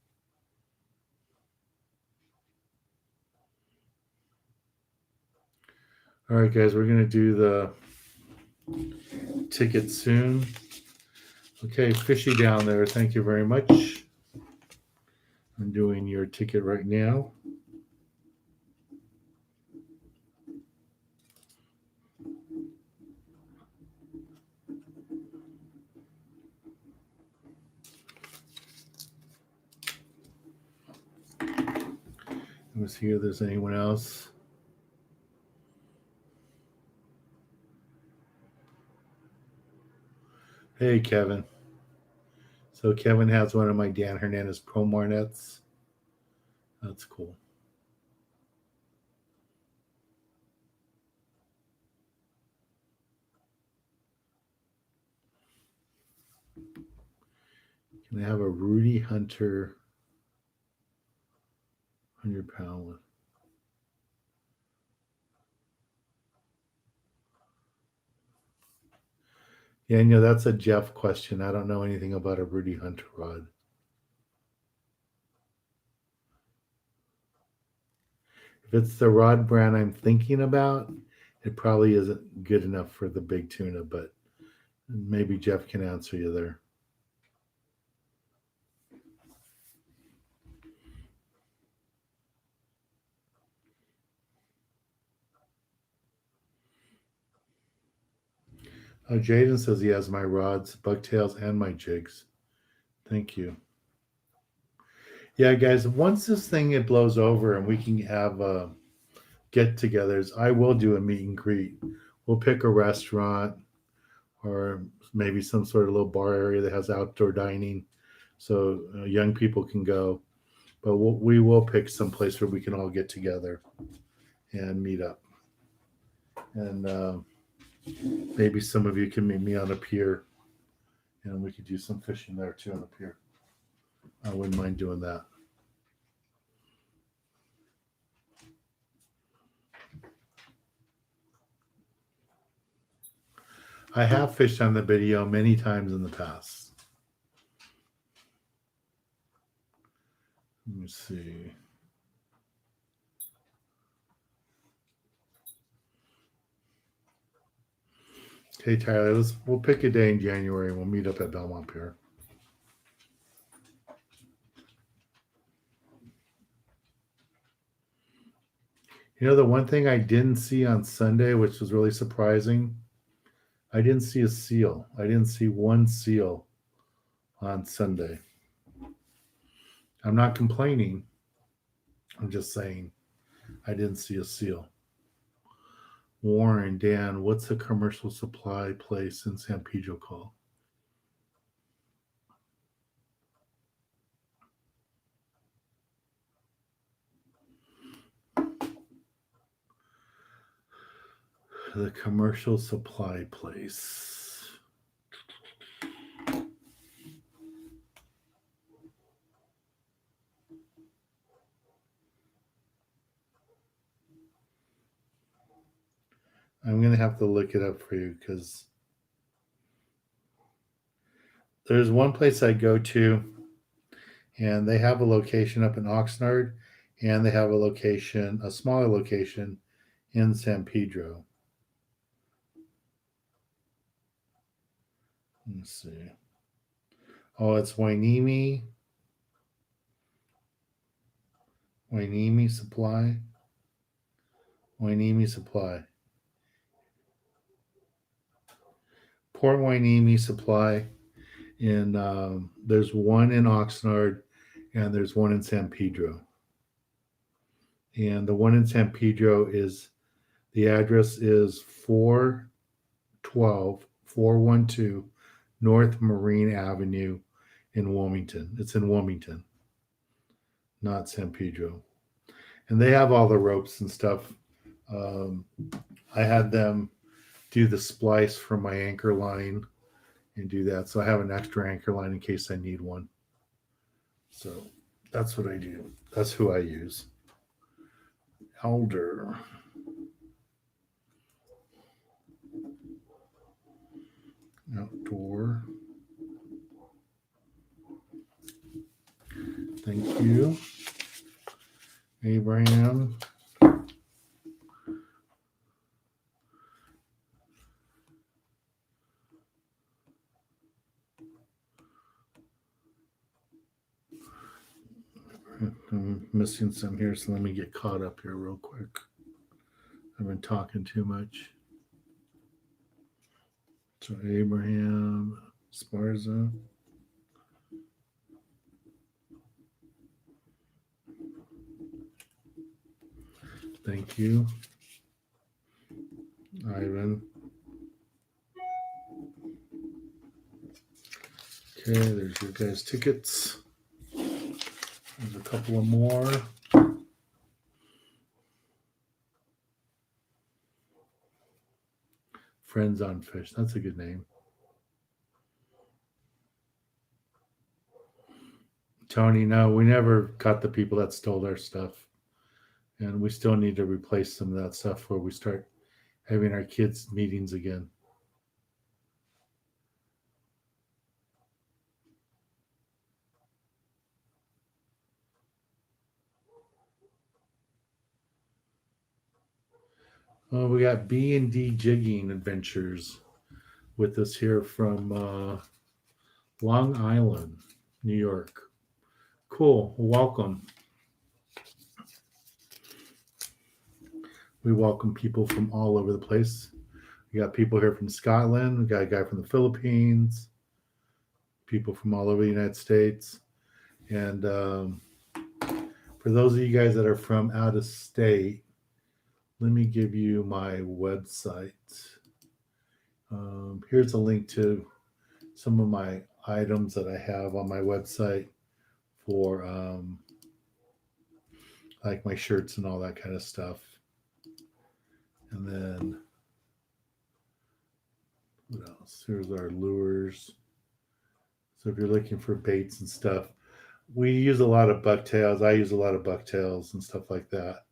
Speaker 1: All right, guys, we're going to do the ticket soon. Okay, Fishy down there, thank you very much. I'm doing your ticket right now. Let's see if there's anyone else. Hey, Kevin. So Kevin has one of my Dan Hernandez Promar nets. That's cool. Can I have a Rudy Hunter 100-pound one? Yeah, that's a Jeff question. I don't know anything about a Rudy Hunter rod. If it's the rod brand I'm thinking about, it probably isn't good enough for the big tuna, but maybe Jeff can answer you there. Oh, Jaden says he has my rods, bucktails, and my jigs. Thank you. Yeah, guys, once this thing it blows over and we can have get-togethers, I will do a meet and greet. We'll pick a restaurant or maybe some sort of little bar area that has outdoor dining, so young people can go. But we will pick some place where we can all get together and meet up. And maybe some of you can meet me on a pier, and we could do some fishing there too on the pier. I wouldn't mind doing that. I have fished on the video many times in the past. Let me see. Okay, Tyler, we'll pick a day in January and we'll meet up at Belmont Pier. The one thing I didn't see on Sunday, which was really surprising, I didn't see a seal. I didn't see one seal on Sunday. I'm not complaining. I'm just saying I didn't see a seal. Warren, Dan, what's a commercial supply place in San Pedro called? The commercial supply place. I'm going to have to look it up for you because there's one place I go to and they have a location up in Oxnard and they have a smaller location in San Pedro. Let's see. Oh, it's Wainimi Supply. Wainimi Supply. Port Wainimi Supply. There's one in Oxnard and there's one in San Pedro. And the one in San Pedro the address is 412 North Marine Avenue in Wilmington. It's in Wilmington, not San Pedro. And they have all the ropes and stuff. I had them do the splice for my anchor line and do that. So I have an extra anchor line in case I need one. So that's what I do. That's who I use. Elder. Outdoor. Thank you, Abraham. I'm missing some here, so let me get caught up here real quick. I've been talking too much. So Abraham, Sparza. Thank you, Ivan. Okay, there's your guys' tickets. There's a couple of more. Friends on Fish. That's a good name. Tony, no, we never caught the people that stole our stuff. And we still need to replace some of that stuff before we start having our kids' meetings again. Well, we got B&D Jigging Adventures with us here from Long Island, New York. Cool. Welcome. We welcome people from all over the place. We got people here from Scotland. We got a guy from the Philippines. People from all over the United States. And for those of you guys that are from out of state, let me give you my website. Here's a link to some of my items that I have on my website for like my shirts and all that kind of stuff. And then what else? Here's our lures. So if you're looking for baits and stuff, we use a lot of bucktails. I use a lot of bucktails and stuff like that.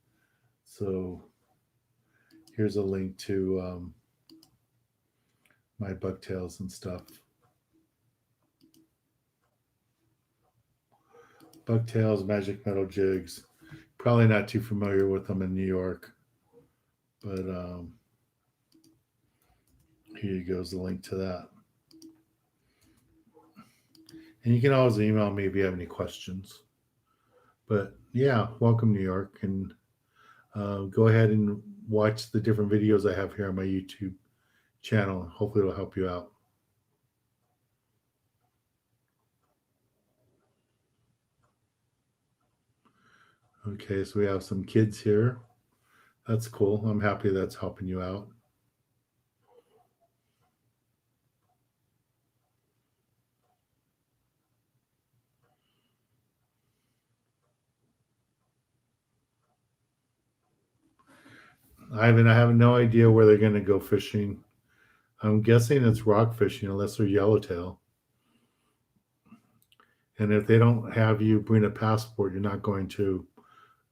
Speaker 1: So here's a link to my bucktails and stuff. Bucktails, magic metal jigs. Probably not too familiar with them in New York, but here goes the link to that. And you can always email me if you have any questions. But yeah, welcome New York, and go ahead and watch the different videos I have here on my YouTube channel. Hopefully it'll help you out. Okay, so we have some kids here. That's cool. I'm happy that's helping you out. I have no idea where they're going to go fishing. I'm guessing it's rock fishing unless they're yellowtail. And if they don't have you bring a passport, you're not going to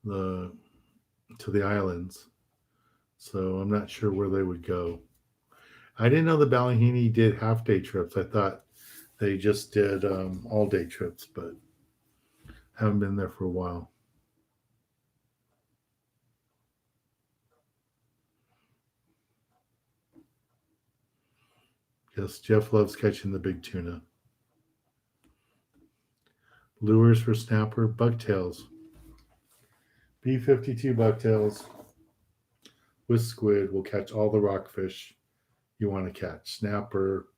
Speaker 1: the islands. So I'm not sure where they would go. I didn't know the Ballahini did half day trips. I thought they just did all day trips, but haven't been there for a while. Yes, Jeff loves catching the big tuna. Lures for snapper, bucktails. B52 bucktails with squid will catch all the rockfish you want to catch. Snapper,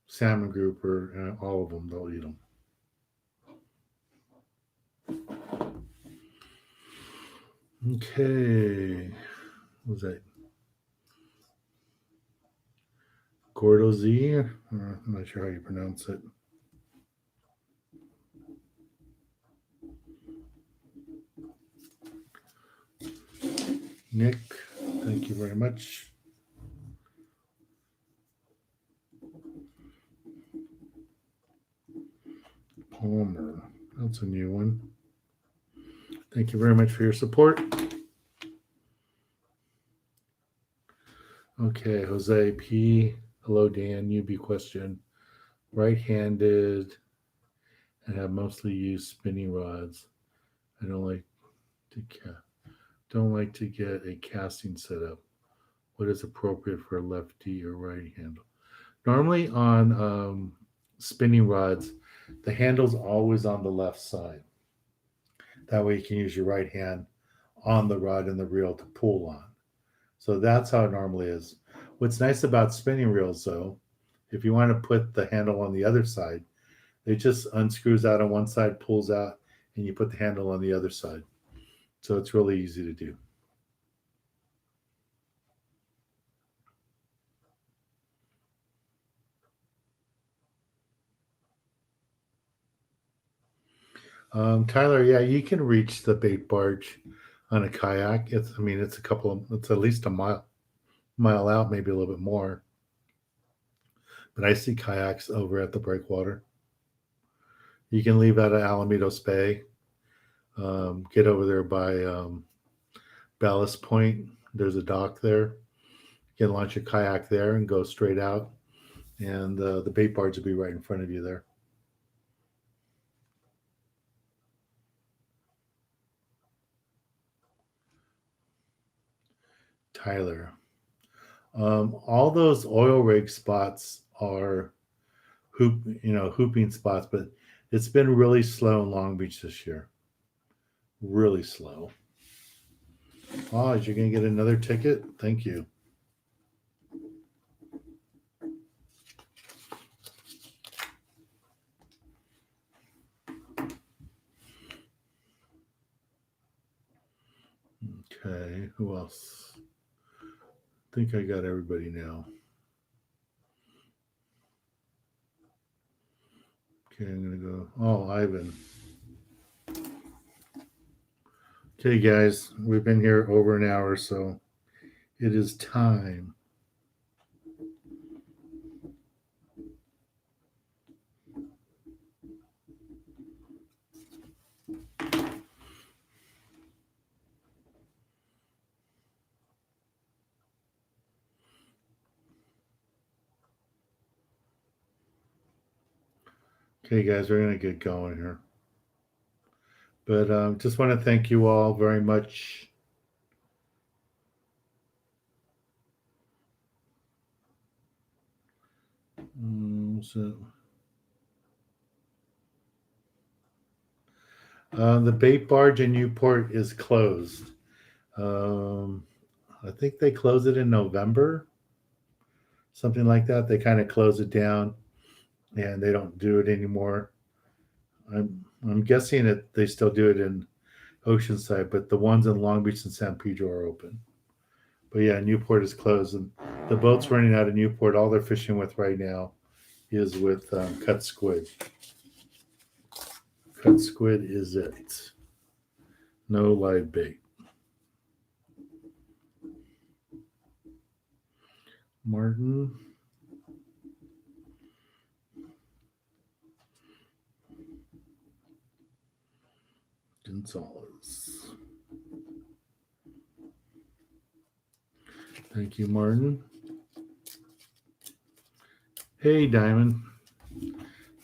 Speaker 1: salmon grouper, all of them, they'll eat them. Okay. What was that? Gordo Z? I'm not sure how you pronounce it. Nick, thank you very much. Palmer, that's a new one. Thank you very much for your support. Okay, Jose P. Hello, Dan. Newbie question. Right-handed and have mostly used spinning rods. I to don't like to get a casting setup. What is appropriate for a lefty or right handle? Normally on spinning rods, the handle's always on the left side. That way you can use your right hand on the rod and the reel to pull on. So that's how it normally is. What's nice about spinning reels, though, if you want to put the handle on the other side, it just unscrews out on one side, pulls out, and you put the handle on the other side. So it's really easy to do. Tyler, yeah, you can reach the bait barge on a kayak. It's at least a mile out, maybe a little bit more. But I see kayaks over at the breakwater. You can leave out of Alamitos Bay, get over there by Ballast Point. There's a dock there. You can launch a kayak there and go straight out, and the bait barge will be right in front of you there. Tyler, all those oil rig spots are hooping spots, but it's been really slow in Long Beach this year. Really slow. Oh, you're going to get another ticket? Thank you. Okay, who else? I think I got everybody now. Okay, I'm going to go. Oh, Ivan. Okay, guys, we've been here over an hour, so it is time. Okay, guys, we're going to get going here. But just want to thank you all very much. The bait barge in Newport is closed. I think they close it in November, something like that. They kind of close it down, and they don't do it anymore. I'm guessing that they still do it in Oceanside, but the ones in Long Beach and San Pedro are open. But yeah, Newport is closed, and the boats running out of Newport. All they're fishing with right now is with cut squid. Cut squid is it. No live bait. Martin. Gonzalez. Thank you, Martin. Hey, Diamond.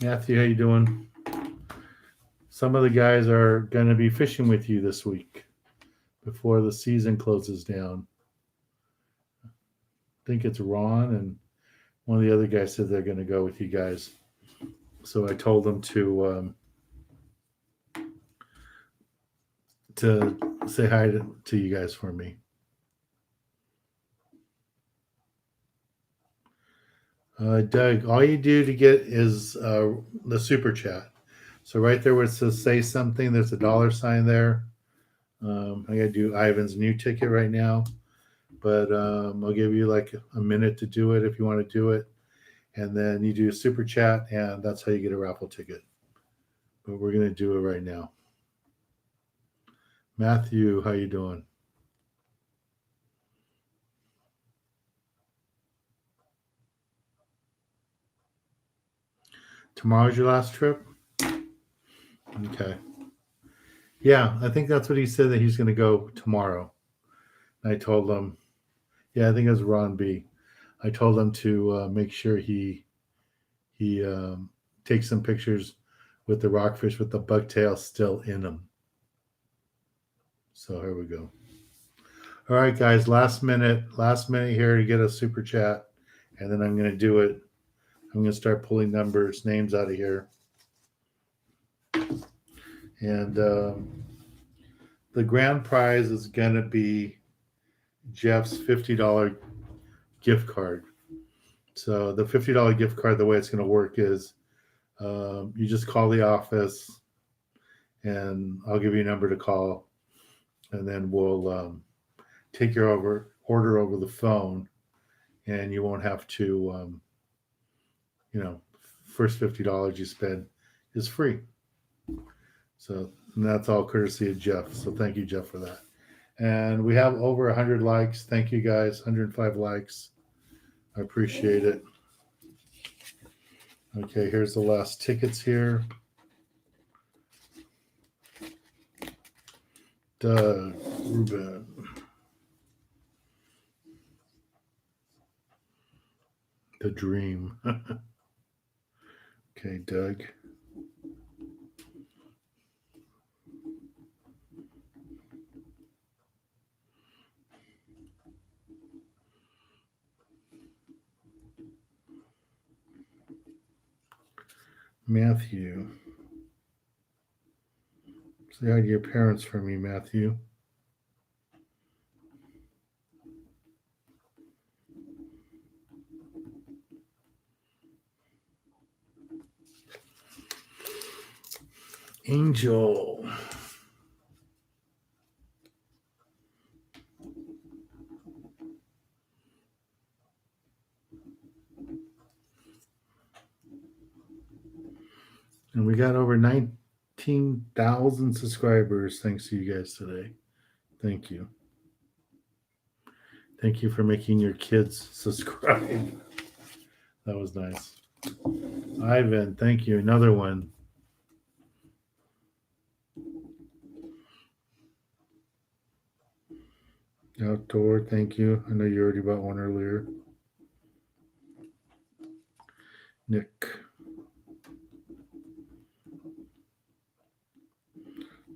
Speaker 1: Matthew, how you doing? Some of the guys are going to be fishing with you this week before the season closes down. I think it's Ron and one of the other guys said they're going to go with you guys. So I told them to say hi to you guys for me. Doug, all you do to get is the super chat. So right there where it says say something, there's a $sign there. I got to do Ivan's new ticket right now, but I'll give you like a minute to do it if you want to do it. And then you do a super chat, and that's how you get a raffle ticket. But we're going to do it right now. Matthew, how you doing? Tomorrow's your last trip? Okay. Yeah, I think that's what he said, that he's going to go tomorrow. I told him, yeah, I think it was Ron B. I told him to make sure he takes some pictures with the rockfish with the bucktail still in them. So here we go. All right, guys, last minute here to get a super chat, and then I'm going to do it. I'm going to start pulling names out of here. And the grand prize is going to be Jeff's $50 gift card. So the $50 gift card, the way it's going to work is you just call the office, and I'll give you a number to call, and then we'll take your order over the phone, and you won't have to, first $50 you spend is free. So that's all courtesy of Jeff. So thank you, Jeff, for that. And we have over 100 likes. Thank you, guys. 105 likes. I appreciate it. Okay, here's the last tickets here. Doug, Ruben. The dream. Okay, Doug. Matthew. Say hi to your parents for me, Matthew. Angel. And we got over 19,000 subscribers thanks to you guys today. Thank you. Thank you for making your kids subscribe. That was nice. Ivan, thank you. Another one. Outdoor, thank you. I know you already bought one earlier. Nick.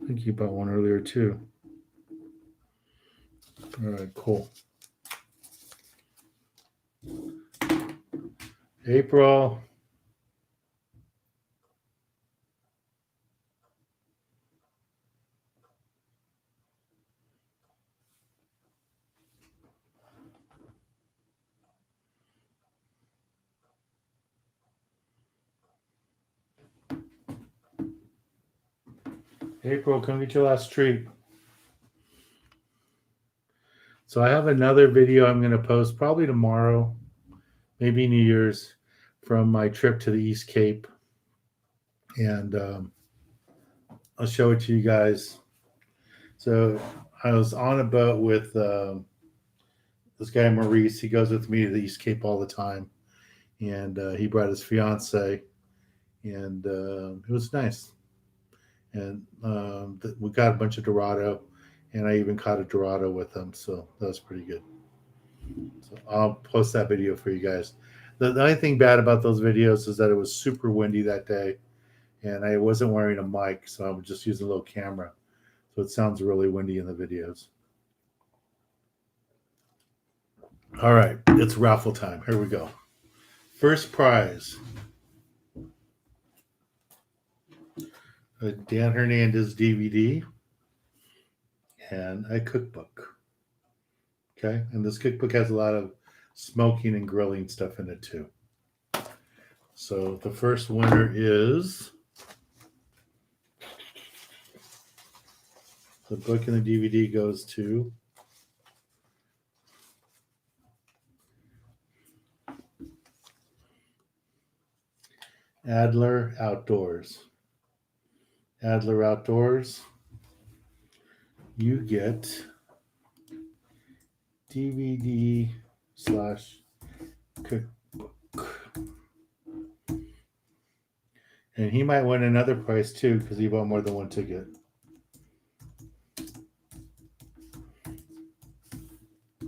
Speaker 1: I think you bought one earlier too. All right, cool. April. April, come get your last treat. So I have another video I'm going to post probably tomorrow, maybe New Year's, from my trip to the East Cape. And I'll show it to you guys. So I was on a boat with this guy, Maurice. He goes with me to the East Cape all the time. And he brought his fiance. And it was nice. And we got a bunch of Dorado. And I even caught a Dorado with them. So that was pretty good. So I'll post that video for you guys. The only thing bad about those videos is that it was super windy that day. And I wasn't wearing a mic. So I was just using a little camera. So it sounds really windy in the videos. All right. It's raffle time. Here we go. First prize. A Dan Hernandez DVD. And a cookbook. Okay, and this cookbook has a lot of smoking and grilling stuff in it too. So the first winner is the book, and the DVD goes to Adler Outdoors. Adler Outdoors. You get DVD/cookbook. And he might win another prize too because he bought more than one ticket.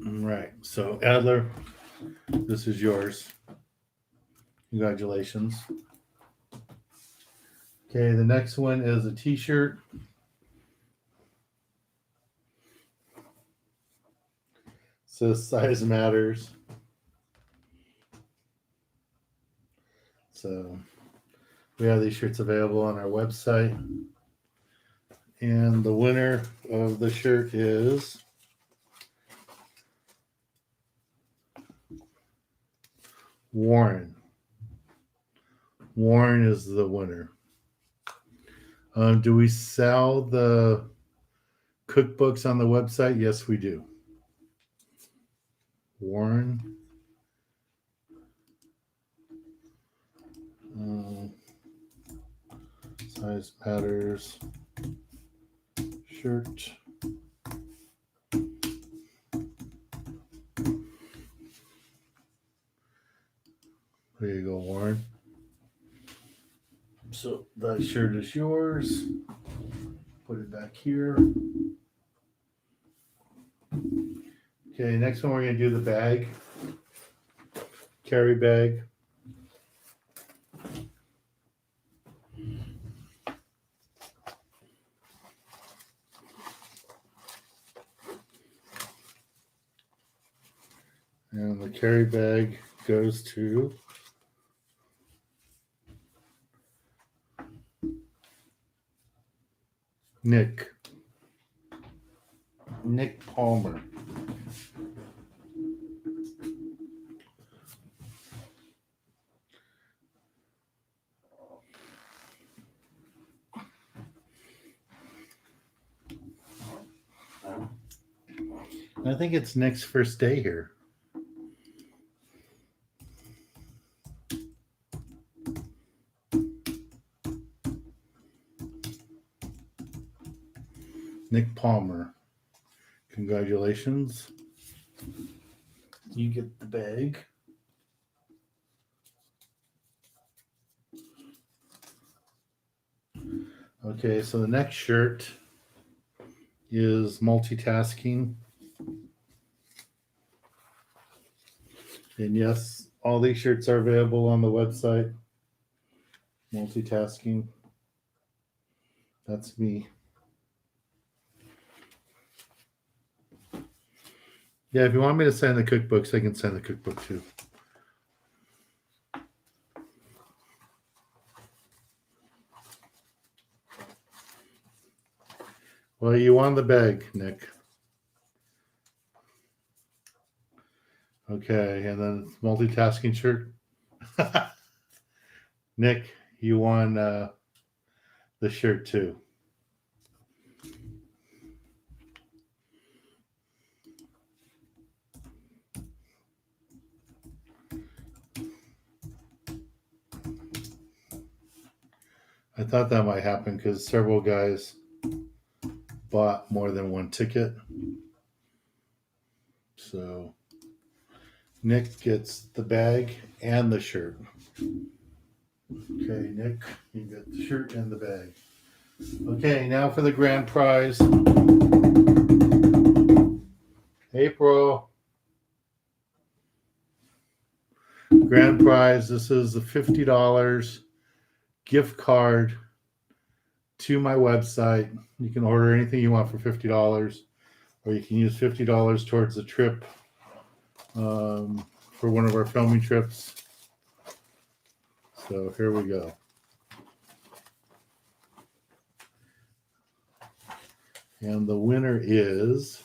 Speaker 1: All right. So Adler, This is yours. Congratulations. Okay, the next one is a t-shirt. Says size matters. So we have these shirts available on our website. And the winner of the shirt is Warren. Warren is the winner. Do we sell the cookbooks on the website? Yes, we do. Warren. Size matters. Shirt. There you go, Warren. So that shirt is yours. Put it back here. Okay, next one we're going to do the bag. Carry bag. And the carry bag goes to Nick Palmer. I think it's Nick's first day here. Nick Palmer. Congratulations. You get the bag. Okay, so the next shirt is multitasking. And yes, all these shirts are available on the website. Multitasking. That's me. Yeah, if you want me to send the cookbooks, I can send the cookbook too. Well, you won the bag, Nick. Okay, and then multitasking shirt. Nick, you won the shirt too. I thought that might happen because several guys bought more than one ticket. So Nick gets the bag and the shirt. Okay, Nick, you get the shirt and the bag. Okay, now for the grand prize. April. Grand prize. This is a $50 gift card to my website. You can order anything you want for $50, or you can use $50 towards the trip for one of our filming trips. So here we go. And the winner is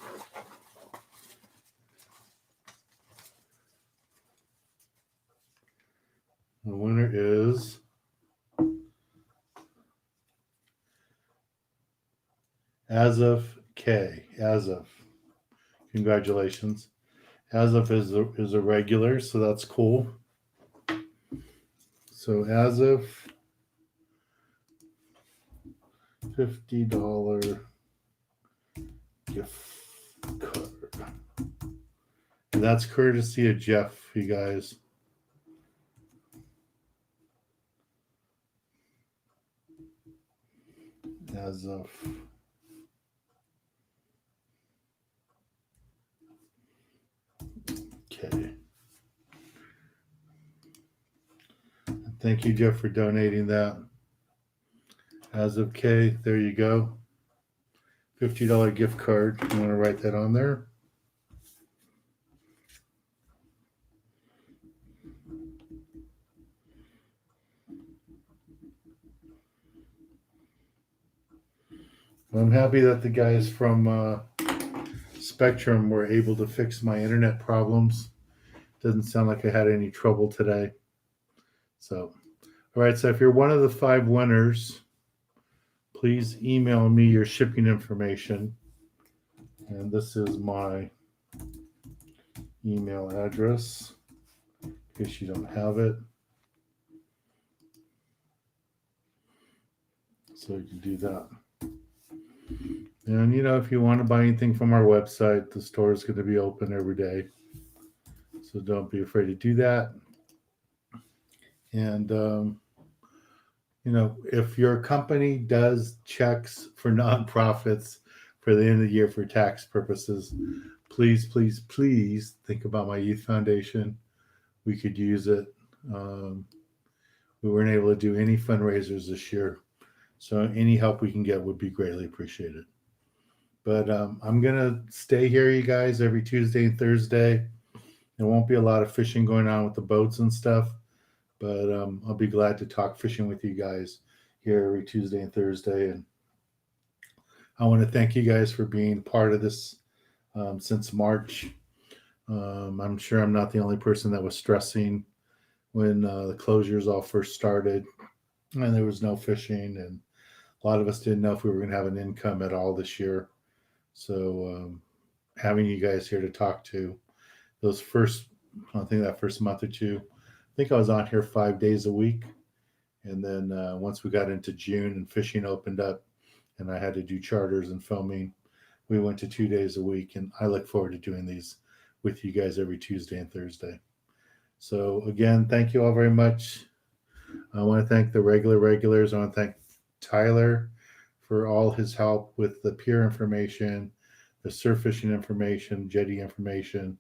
Speaker 1: Azif K. Azif. Congratulations. Azif is a regular, so that's cool. So Azif, $50 gift card. And that's courtesy of Jeff, you guys. Azif. Okay. Thank you, Jeff, for donating that. As of K, there you go. $50 gift card. You want to write that on there? I'm happy that the guys from Spectrum were able to fix my internet problems. Doesn't sound like I had any trouble today. So, all right. So if you're one of the 5 winners, please email me your shipping information. And this is my email address in case you don't have it. So you can do that. And if you want to buy anything from our website, the store is going to be open every day. So don't be afraid to do that. And, if your company does checks for nonprofits for the end of the year for tax purposes, please, please, please think about my youth foundation. We could use it. We weren't able to do any fundraisers this year. So any help we can get would be greatly appreciated. But I'm going to stay here, you guys, every Tuesday and Thursday. There won't be a lot of fishing going on with the boats and stuff, but I'll be glad to talk fishing with you guys here every Tuesday and Thursday. And I want to thank you guys for being part of this since March. I'm sure I'm not the only person that was stressing when the closures all first started and there was no fishing, and a lot of us didn't know if we were going to have an income at all this year. So having you guys here to talk to I think that first month or two, I think I was on here 5 days a week. And then once we got into June and fishing opened up and I had to do charters and filming, we went to 2 days a week. And I look forward to doing these with you guys every Tuesday and Thursday. So again, thank you all very much. I want to thank the regulars. I want to thank Tyler for all his help with the pier information, the surf fishing information, jetty information.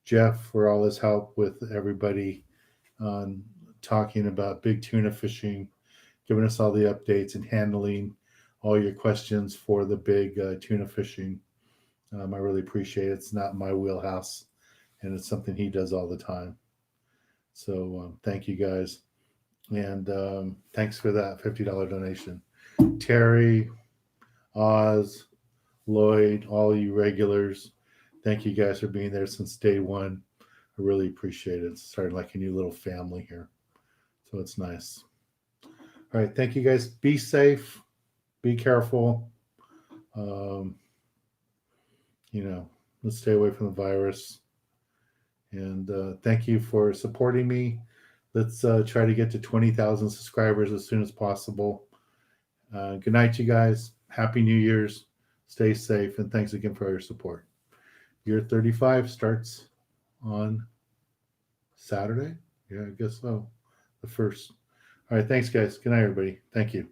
Speaker 1: Jeff for all his help with everybody on talking about big tuna fishing, giving us all the updates and handling all your questions for the big tuna fishing. I really appreciate it. It's not my wheelhouse, and it's something he does all the time. So thank you guys. And thanks for that $50 donation. Terry, Oz, Lloyd, all you regulars, thank you guys for being there since day one. I really appreciate it. It's starting like a new little family here. So it's nice. All right. Thank you guys. Be safe. Be careful. Let's stay away from the virus. And thank you for supporting me. Let's try to get to 20,000 subscribers as soon as possible. Good night, you guys. Happy New Year's. Stay safe. And thanks again for your support. Year 35 starts on Saturday. Yeah, I guess so. The first. All right. Thanks, guys. Good night, everybody. Thank you.